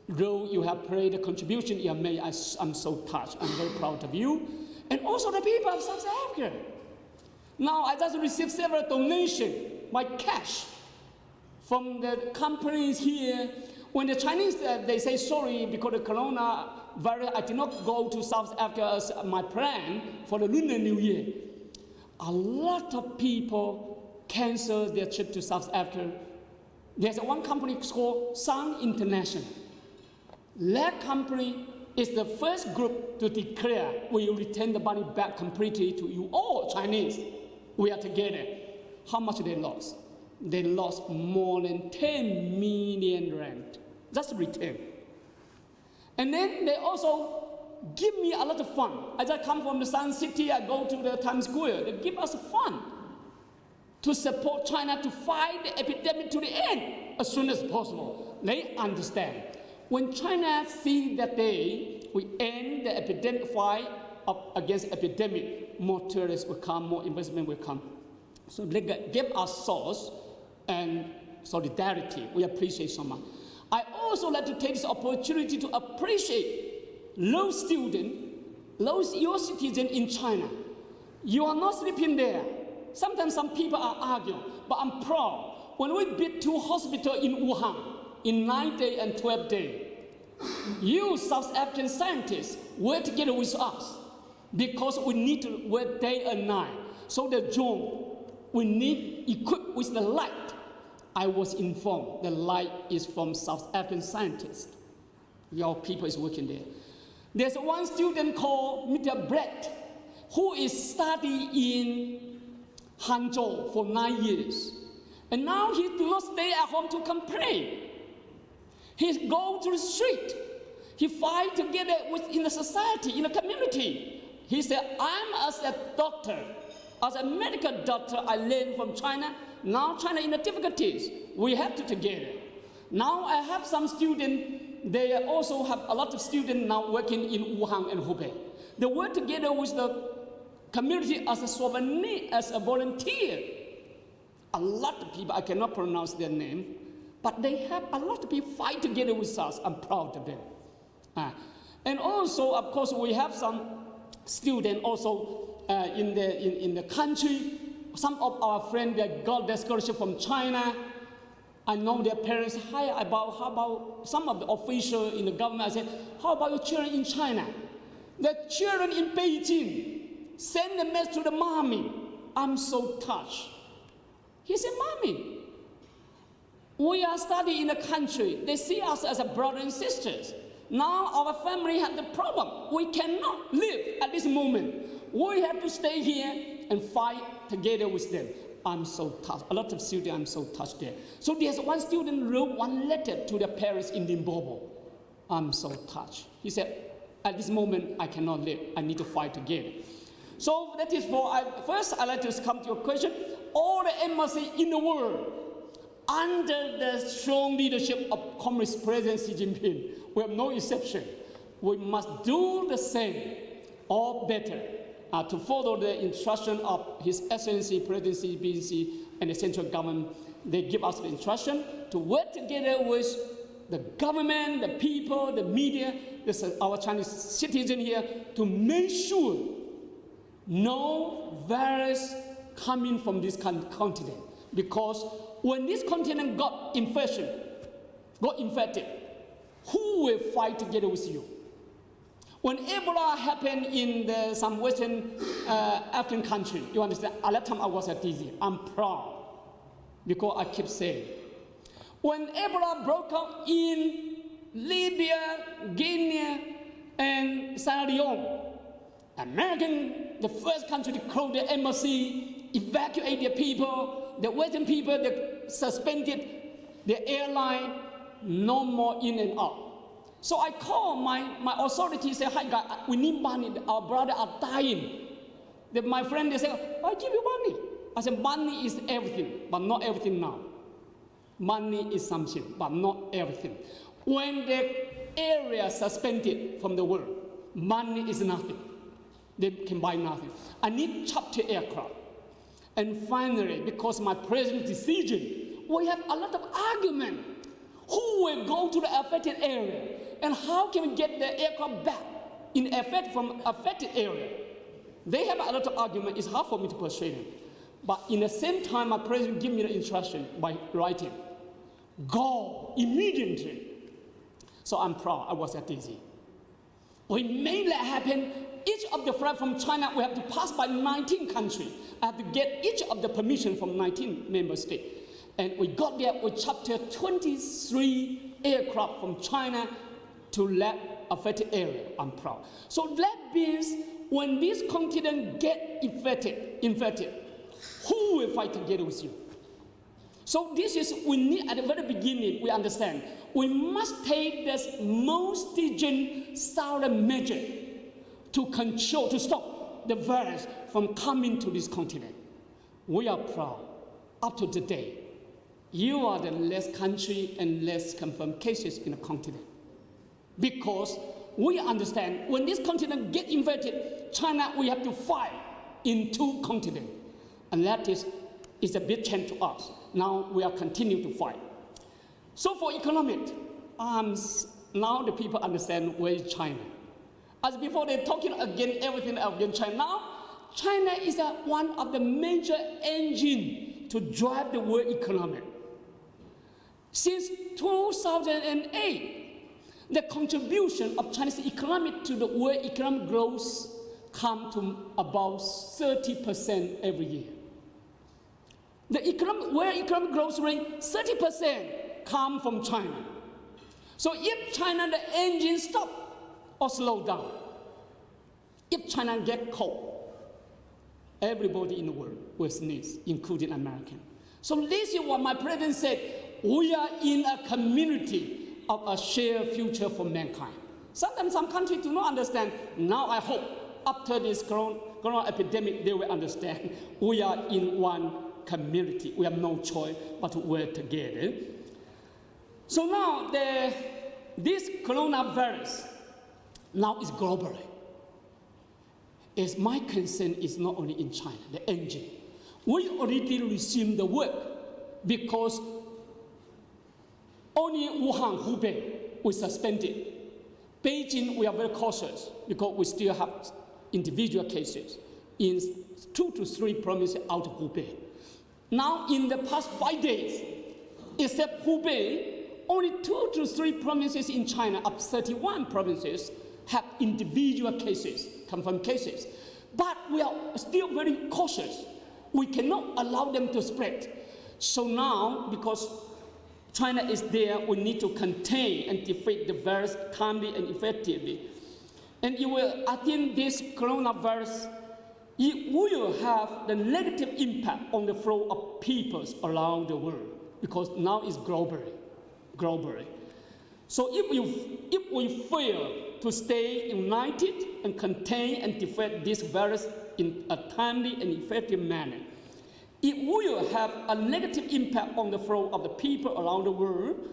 role you have played, the contribution you have made. I'm so touched. I'm very proud of you. And also the people of South Africa. Now I just received several donations, my cash, from the companies here. when the Chinese, they say sorry because of coronavirus, I did not go to South Africa as my plan for the Lunar New Year. A lot of people cancel their trip to South Africa. There's one company called Sun International. That company is the first group to declare we will return the money back completely to you all Chinese. We are together. How much they lost? They lost more than 10 million rand. Just return. And then they also give me a lot of fun. As I come from the Sun City, I go to the Times Square. They give us fun to support China to fight the epidemic to the end as soon as possible. They understand. When China sees that we end the epidemic fight against epidemic, more tourists will come, more investment will come. So they give us source and solidarity. We appreciate so much. I also like to take this opportunity to appreciate those students, your citizens in China. You are not sleeping there. Sometimes some people are arguing, but I'm proud. When we built 2 hospitals in Wuhan in 9 days and 12 days, you South African scientists work together with us because we need to work day and night. So the drone, we need equipped with the light. I was informed the light is from South African scientists. Your people is working there. There's one student called Mr. Brett who is studying in Hangzhou for 9 years. And now he do not stay at home to complain. He go to the street. He fight together in the society, in the community. He said, I'm as a doctor, as a medical doctor, I learned from China. Now China in the difficulties. We have to together. Now I have some students. They also have a lot of students now working in Wuhan and Hubei. They work together with the community as a volunteer. A lot of people, I cannot pronounce their name, but they have a lot of people fight together with us. I'm proud of them. And also, of course, we have some students also in the country. Some of our friends, they got their scholarship from China. I know their parents, how about some of the officials in the government? I said, how about your children in China? The children in Beijing send a message to the mommy. I'm so touched. He said, Mommy, we are studying in the country. They see us as a brothers and sisters. Now our family have the problem. We cannot live at this moment. We have to stay here and fight together with them. I'm so touched. A lot of students, I'm so touched there. So there's one student wrote one letter to their parents in Limpopo. I'm so touched. He said, at this moment, I cannot live. I need to fight together. So that is first I'd like to come to your question. All the embassies in the world, under the strong leadership of Communist President Xi Jinping, we have no exception. We must do the same or better to follow the instruction of His Excellency President Xi Jinping and the central government. They give us the instruction to work together with the government, the people, the media, our Chinese citizens here, to make sure no virus coming from this continent. Because when this continent got infected, who will fight together with you? When Ebola happened in some Western African country, you understand, at that time I was at DC. I'm proud because I keep saying, when Ebola broke out in Libya, Guinea, and Sierra Leone, American, the first country to close the embassy, evacuate their people, the Western people, they suspended the airline, no more in and out. So I called my authorities, say, hi guys, we need money, our brothers are dying. My friend, they say, I give you money. I said, money is everything, but not everything now. Money is something, but not everything. When the area suspended from the world, money is nothing. They can buy nothing. I need chopper aircraft. And finally, because my president's decision, we have a lot of argument. Who will go to the affected area? And how can we get the aircraft back from affected area? They have a lot of argument. It's hard for me to persuade them. But in the same time, my president gave me the instruction by writing, go immediately So I'm proud I was at DC. We made that happen. Each of the flights from China, we have to pass by 19 countries. I have to get each of the permission from 19 member states. And we got there with chapter 23 aircraft from China to that affected area. I'm proud. So that means when this continent get infected, who will fight together with you? So this is, we need at the very beginning, we understand, we must take this most stringent silent measure to control, to stop the virus from coming to this continent. We are proud. Up to today, you are the less country and less confirmed cases in the continent. Because we understand when this continent get infected, China, we have to fight in 2 continents. And that is a big change to us. Now we are continuing to fight. So for economic, now the people understand where is China. As before, they're talking against everything against China. Now, China is one of the major engines to drive the world economy. Since 2008, the contribution of Chinese economy to the world economic growth comes to about 30% every year. The world economic growth rate, 30% come from China. So if China, the engine stop or slow down, if China get cold, everybody in the world will sneeze, including Americans. So this is what my president said, we are in a community of a shared future for mankind. Sometimes some countries do not understand. Now I hope after this corona epidemic, they will understand. We are in one community. We have no choice but to work together. So now this coronavirus now is globally. As my concern is not only in China, the engine. We already resumed the work because only Wuhan, Hubei, we suspended. Beijing, we are very cautious because we still have individual cases in 2 to 3 provinces out of Hubei. Now, in the past 5 days, except Hubei, only 2 to 3 provinces in China of 31 provinces have individual cases, confirmed cases. But we are still very cautious. We cannot allow them to spread. So now, because China is there, we need to contain and defeat the virus calmly and effectively. And I think this coronavirus, it will have the negative impact on the flow of peoples around the world because now it's globally. So if we fail to stay united and contain and defeat this virus in a timely and effective manner, it will have a negative impact on the flow of the people around the world,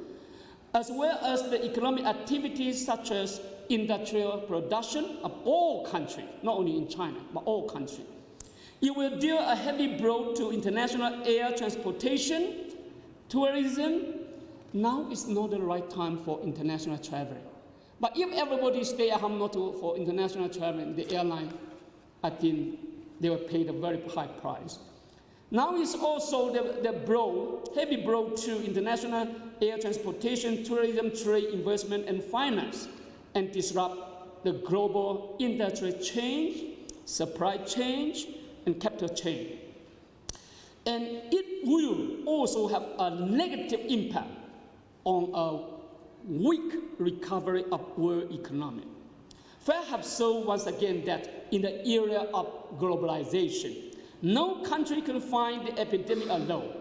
as well as the economic activities such as industrial production of all countries, not only in China, but all countries. It will deal a heavy blow to international air transportation, tourism. Now is not the right time for international traveling. But if everybody stay at home not for international traveling, the airline, I think they will pay the very high price. Now is also the heavy blow to international air transportation, tourism, trade, investment, and finance, and disrupt the global industry chain, supply chain, and capital chain. And it will also have a negative impact on a weak recovery of world economy. Facts have shown once again that in the area of globalization, no country can fight the epidemic alone.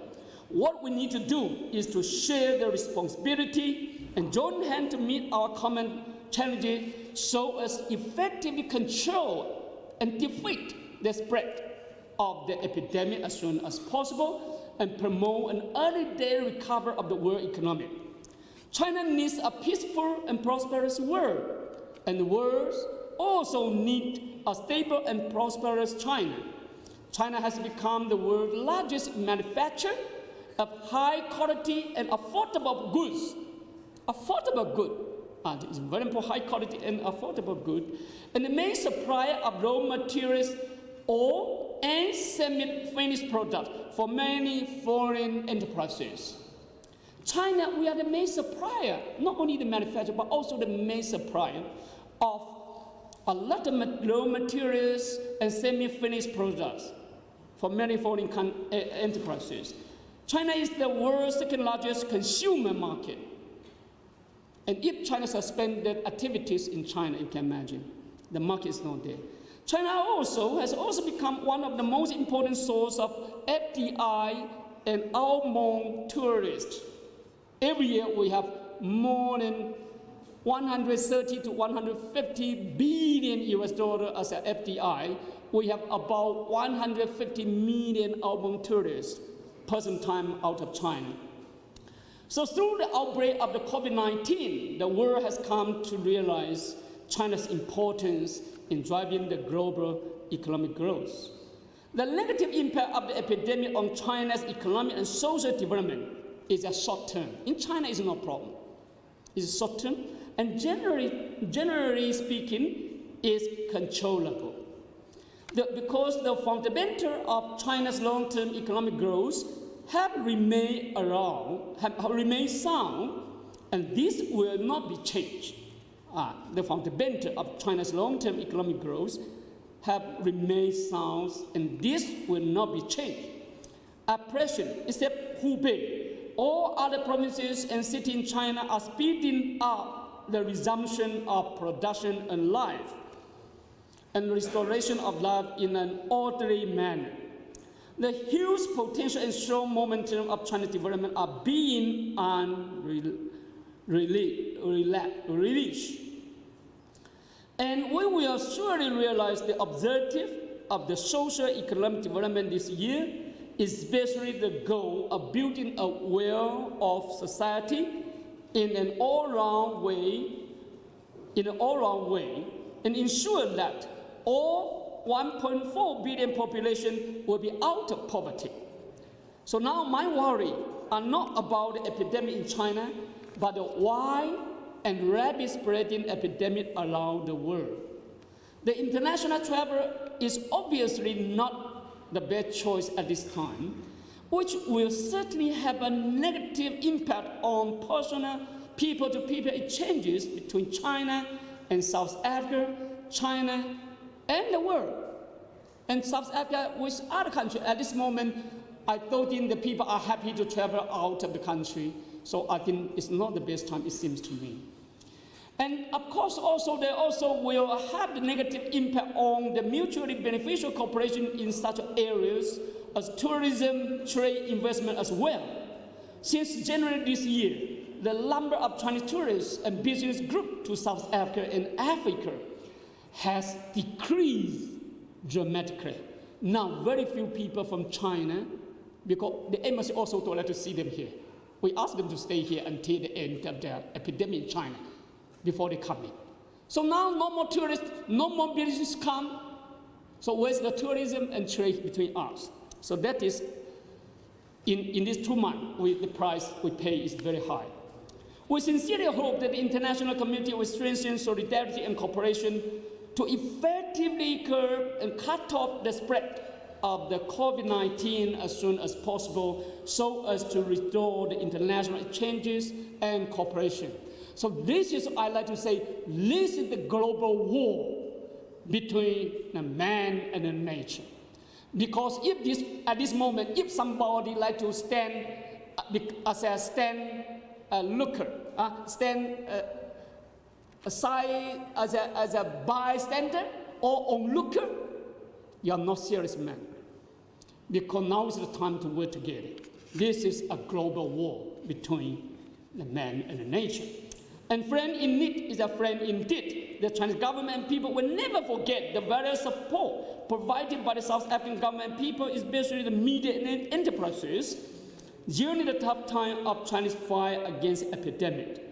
What we need to do is to share the responsibility and join hands to meet our common challenges so as effectively control and defeat the spread of the epidemic as soon as possible and promote an early day recovery of the world economy. China needs a peaceful and prosperous world, and the world also needs a stable and prosperous China. China has become the world's largest manufacturer of high quality and affordable goods. Affordable goods. It's very important, high quality and affordable goods. And the main supplier of raw materials and semi-finished products for many foreign enterprises. China, we are the main supplier, not only the manufacturer, but also the main supplier of a lot of raw materials and semi-finished products for many foreign enterprises. China is the world's second largest consumer market. And if China suspended activities in China, you can imagine, the market is not there. China has also become one of the most important sources of FDI and outbound tourists. Every year we have more than 130 to 150 billion US dollars as a FDI. We have about 150 million outbound tourists person time out of China. So through the outbreak of the COVID-19, the world has come to realize China's importance in driving the global economic growth. The negative impact of the epidemic on China's economic and social development is a short term. In China, it's no problem. It's short term, and generally speaking, is controllable. Because the fundamental of China's long-term economic growth have remained sound, and this will not be changed. The fundamental of China's long-term economic growth have remained sound, and this will not be changed. At present, except Hubei, all other provinces and cities in China are speeding up the resumption of production and life and restoration of life in an orderly manner. The huge potential and strong momentum of China's development are being released. And we will surely realize the objective of the social economic development this year, especially the goal of building a well-off society in an all-round way, and ensure that all 1.4 billion population will be out of poverty. So now my worry are not about the epidemic in China, but the wide and rapid spreading epidemic around the world. The international travel is obviously not the best choice at this time, which will certainly have a negative impact on personal people-to-people exchanges between China and South Africa, China, and the world. And South Africa with other countries. At this moment, I don't think the people are happy to travel out of the country. So I think it's not the best time, it seems to me. And of course, they also will have the negative impact on the mutually beneficial cooperation in such areas as tourism, trade, investment as well. Since January this year, the number of Chinese tourists and business groups to South Africa and Africa has decreased dramatically. Now, very few people from China, because the embassy also told us to see them here. We asked them to stay here until the end of the epidemic in China, before they come in. So now no more tourists, no more business come. So where's the tourism and trade between us? So that is, in these 2 months, the price we pay is very high. We sincerely hope that the international community will strengthen solidarity and cooperation to effectively curb and cut off the spread of the COVID-19 as soon as possible, so as to restore the international exchanges and cooperation. So this is, I like to say, this is the global war between the man and the nature. Because at this moment, if somebody like to stand as a aside as a bystander or onlooker, you are not serious man. Because now is the time to work together. This is a global war between the man and the nature. And friend in need is a friend indeed. The Chinese government and people will never forget the various support provided by the South African government and people, especially the media and enterprises, during the tough time of Chinese fight against epidemic.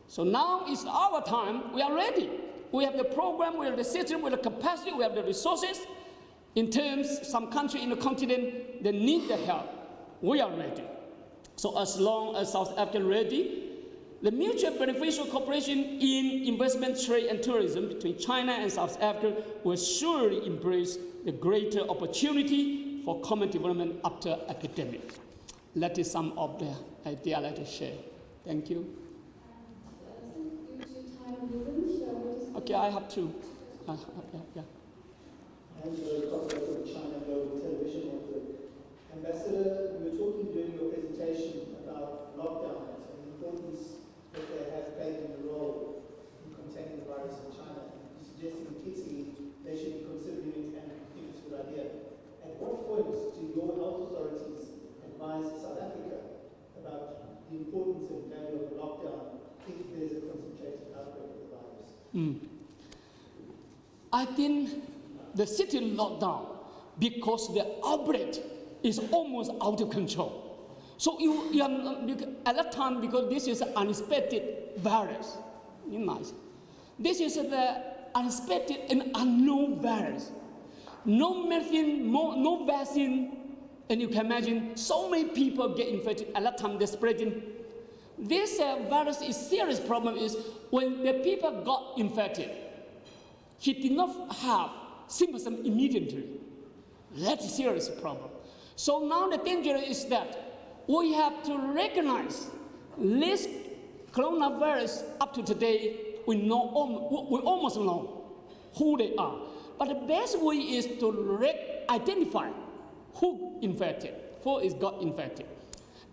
So now is our time. We are ready. We have the program, we have the system, we have the capacity, we have the resources. In terms, some country in the continent, they need the help. We are ready. So as long as South Africa is ready, the mutual beneficial cooperation in investment, trade, and tourism between China and South Africa will surely embrace the greater opportunity for common development after epidemic. That is some of the idea I'd like to share. Thank you. Due to time reasons, shall we just... Okay, I have two. Yeah. And from China Global Television Network. Ambassador, you were talking during your presentation about lockdowns and the importance that they have played in the role in containing the virus in China. You're suggesting in Italy they should be considering it, and I think it's a good idea. At what point do your health authorities advise South Africa about the importance and value of a lockdown if there's a concentrated outbreak of the virus? I think the city lockdown because the outbreak is almost out of control. So you at that time, because this is an unexpected virus, this is the unexpected and unknown virus. No medicine, no vaccine, and you can imagine so many people get infected at that time. They're spreading. This virus is serious problem is when the people got infected, he did not have symptoms immediately. That's a serious problem. So now the danger is that we have to recognize this coronavirus. Up to today, we almost know who they are. But the best way is to identify who infected, who is got infected,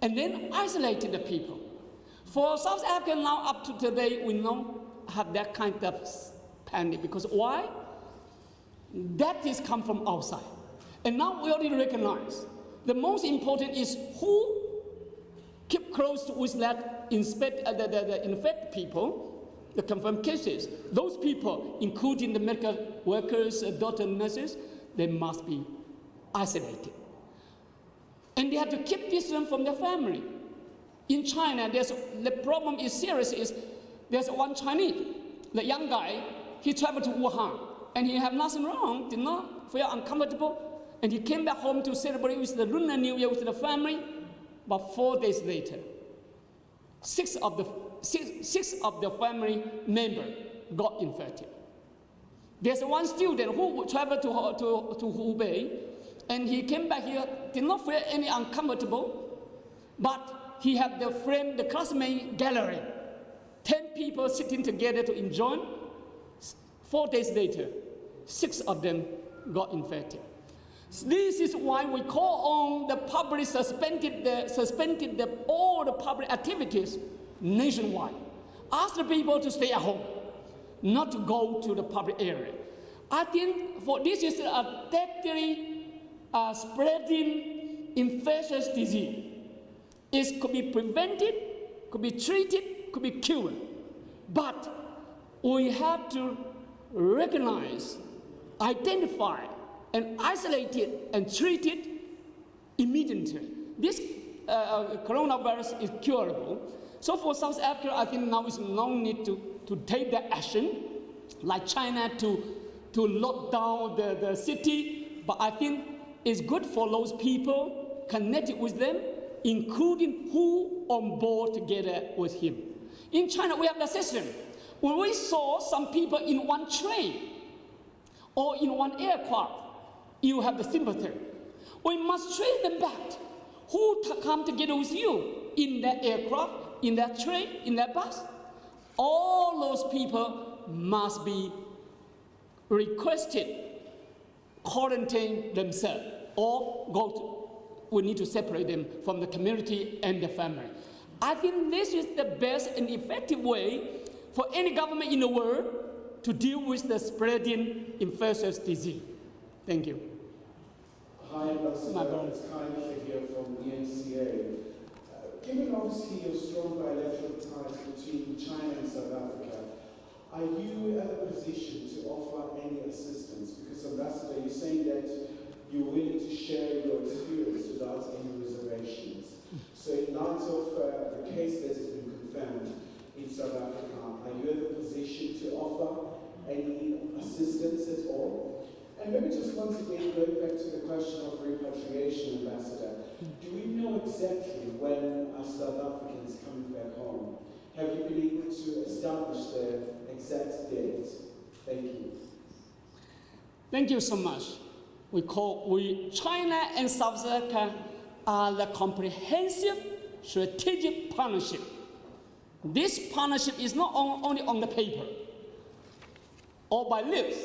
and then isolate the people. For South Africa now, up to today, we don't have that kind of panic, because why? That is come from outside. And now we already recognize the most important is who keep close with that the infected people, the confirmed cases. Those people, including the medical workers, doctors, nurses, they must be isolated. And they have to keep distance from their family. In China, the problem is serious. There's one Chinese, the young guy, he traveled to Wuhan, and he had nothing wrong, did not feel uncomfortable, and he came back home to celebrate with the Lunar New Year with the family. But 4 days later, six of the family members got infected. There's one student who traveled to Hubei, and he came back here, did not feel any uncomfortable, but he had the classmate gathering, 10 people sitting together to enjoy. 4 days later, 6 of them got infected. This is why we call on the public suspended all the public activities nationwide. Ask the people to stay at home, not to go to the public area. I think this is a deadly spreading infectious disease. It could be prevented, could be treated, could be cured. But we have to recognize, identify, and isolate it and treat it immediately. This coronavirus is curable. So for South Africa, I think now is no need to take that action, like China to lock down the city. But I think it's good for those people connected with them, including who on board together with him. In China, we have the system. When we saw some people in one train or in one aircraft, you have the sympathy. We must treat them back. Who come together with you in that aircraft, in that train, in that bus? All those people must be requested, quarantine themselves, or we need to separate them from the community and the family. I think this is the best and effective way for any government in the world to deal with the spreading infectious disease. Thank you. Hi, Ambassador. It's Kai here from the NCA. Given obviously your strong bilateral ties between China and South Africa, are you at a position to offer any assistance? Because, Ambassador, you're saying that you're willing to share your experience without any reservations. So in light of the case that has been confirmed in South Africa, are you in a position to offer any assistance at all? And maybe just once again, going back to the question of repatriation, Ambassador, do we know exactly when our South Africans coming back home? Have you been able to establish the exact date? Thank you. Thank you so much. China and South Africa are the comprehensive strategic partnership. This partnership is not only on the paper or by lips.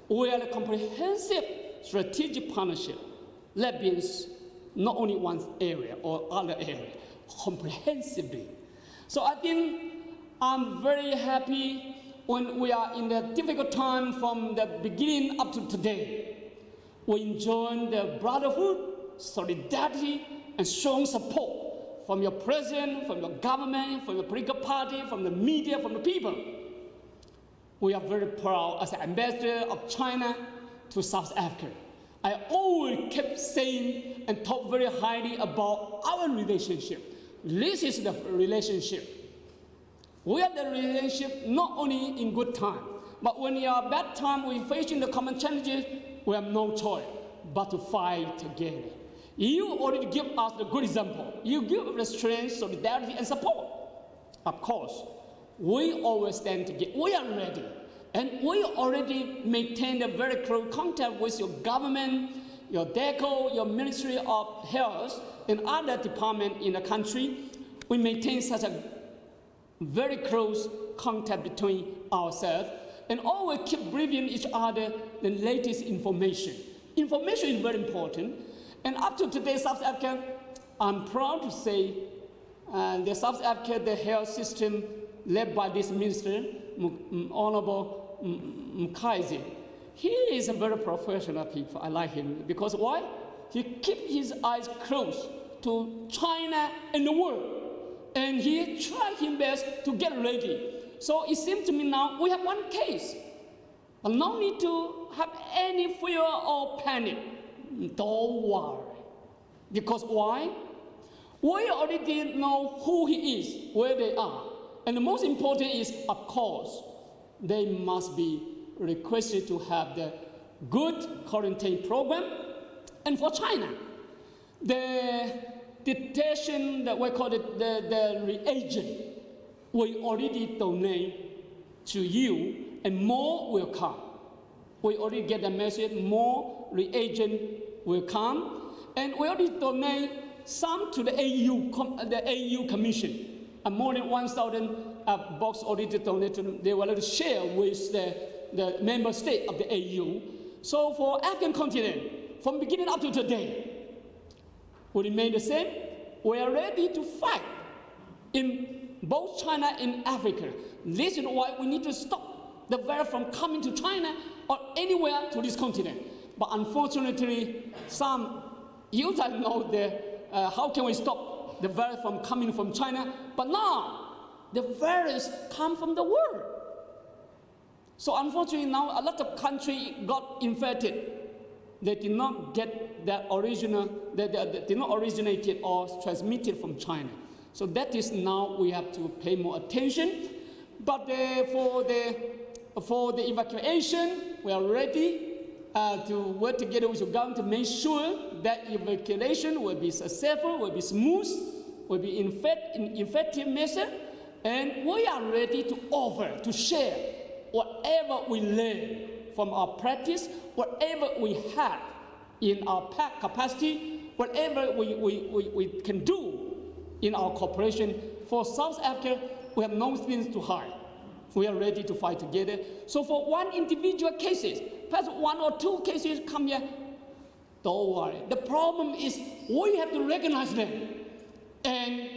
We are a comprehensive strategic partnership. That means not only one area or other area, comprehensively. So I think I'm very happy when we are in the difficult time from the beginning up to today. We enjoy the brotherhood, solidarity, and strong support from your president, from your government, from your political party, from the media, from the people. We are very proud as an ambassador of China to South Africa. I always kept saying and talk very highly about our relationship. This is the relationship. We have the relationship not only in good time, but when you are bad time, we facing the common challenges, we have no choice but to fight together. You already give us the good example. You give us the strength, solidarity, and support. Of course, we always stand together. We are ready. And we already maintain a very close contact with your government, your DECO, your Ministry of Health, and other departments in the country. We maintain such a very close contact between ourselves and always keep briefing each other the latest information. Information is very important. And up to today, South Africa, I'm proud to say the South Africa, the health system led by this minister, Honorable Mkhize, he is a very professional people. I like him because why? He keeps his eyes close to China and the world. And he tried his best to get ready. So it seems to me now we have one case. But no need to have any fear or panic. Don't worry. Because why? We already know who he is, where they are. And the most important is, of course, they must be requested to have the good quarantine program. And for China, the detection, that we call it the reagent, we already donate to you, and more will come. We already get the message, more reagent will come, and we already donate some to the AU Commission. And more than 1,000 box already donated. They will share with the member state of the AU. So for African continent, from beginning up to today, will remain the same. We are ready to fight in both China and Africa. This is why we need to stop the virus from coming to China or anywhere to this continent. But unfortunately, some you don't know how can we stop the virus from coming from China? But now the virus come from the world. So unfortunately now a lot of countries got infected. They did not get the original, they did not originate it or transmitted from China. So that is now we have to pay more attention. But for the evacuation, we are ready to work together with the government to make sure that evacuation will be successful, will be smooth, will be effective measure, and we are ready to offer, to share whatever we learn from our practice, whatever we have in our capacity, whatever we can do in our cooperation. For South Africa, we have no things to hide. We are ready to fight together. So for one individual cases, perhaps one or two cases come here, don't worry. The problem is we have to recognize them and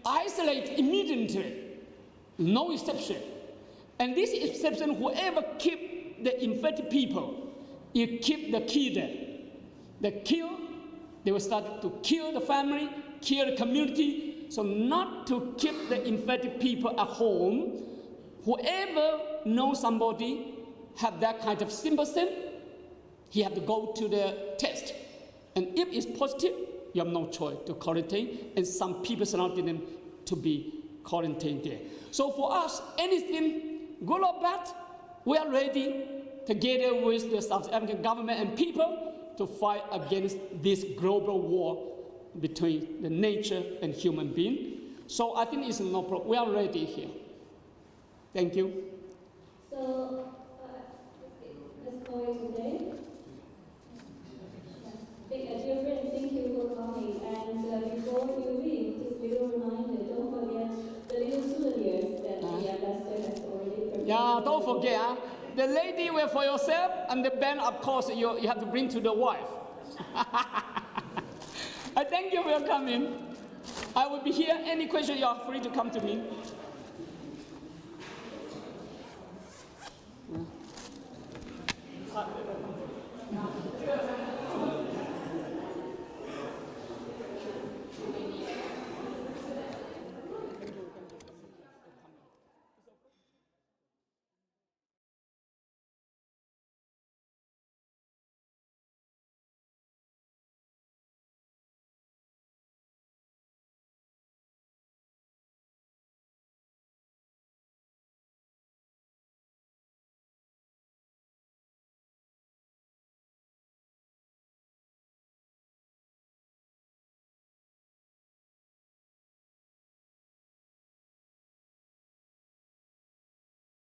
isolate immediately. No exception. And this exception, whoever keep the infected people, you keep the killer. The kill, they will start to kill the family, kill the community. So not to keep the infected people at home. Whoever knows somebody have that kind of symptom, he have to go to the test. And if it's positive, you have no choice to quarantine, and some people surrounding them to be quarantined there. So for us, anything good or bad, we are ready together with the South African government and people to fight against this global war between the nature and human being. So I think it's no problem. We are ready here. Thank you. So, let's call it today. Dear friends, thank you for coming. And Now don't forget, the lady wear for yourself, and the band, of course, you have to bring to the wife. I thank you for your coming. I will be here. Any question, you are free to come to me.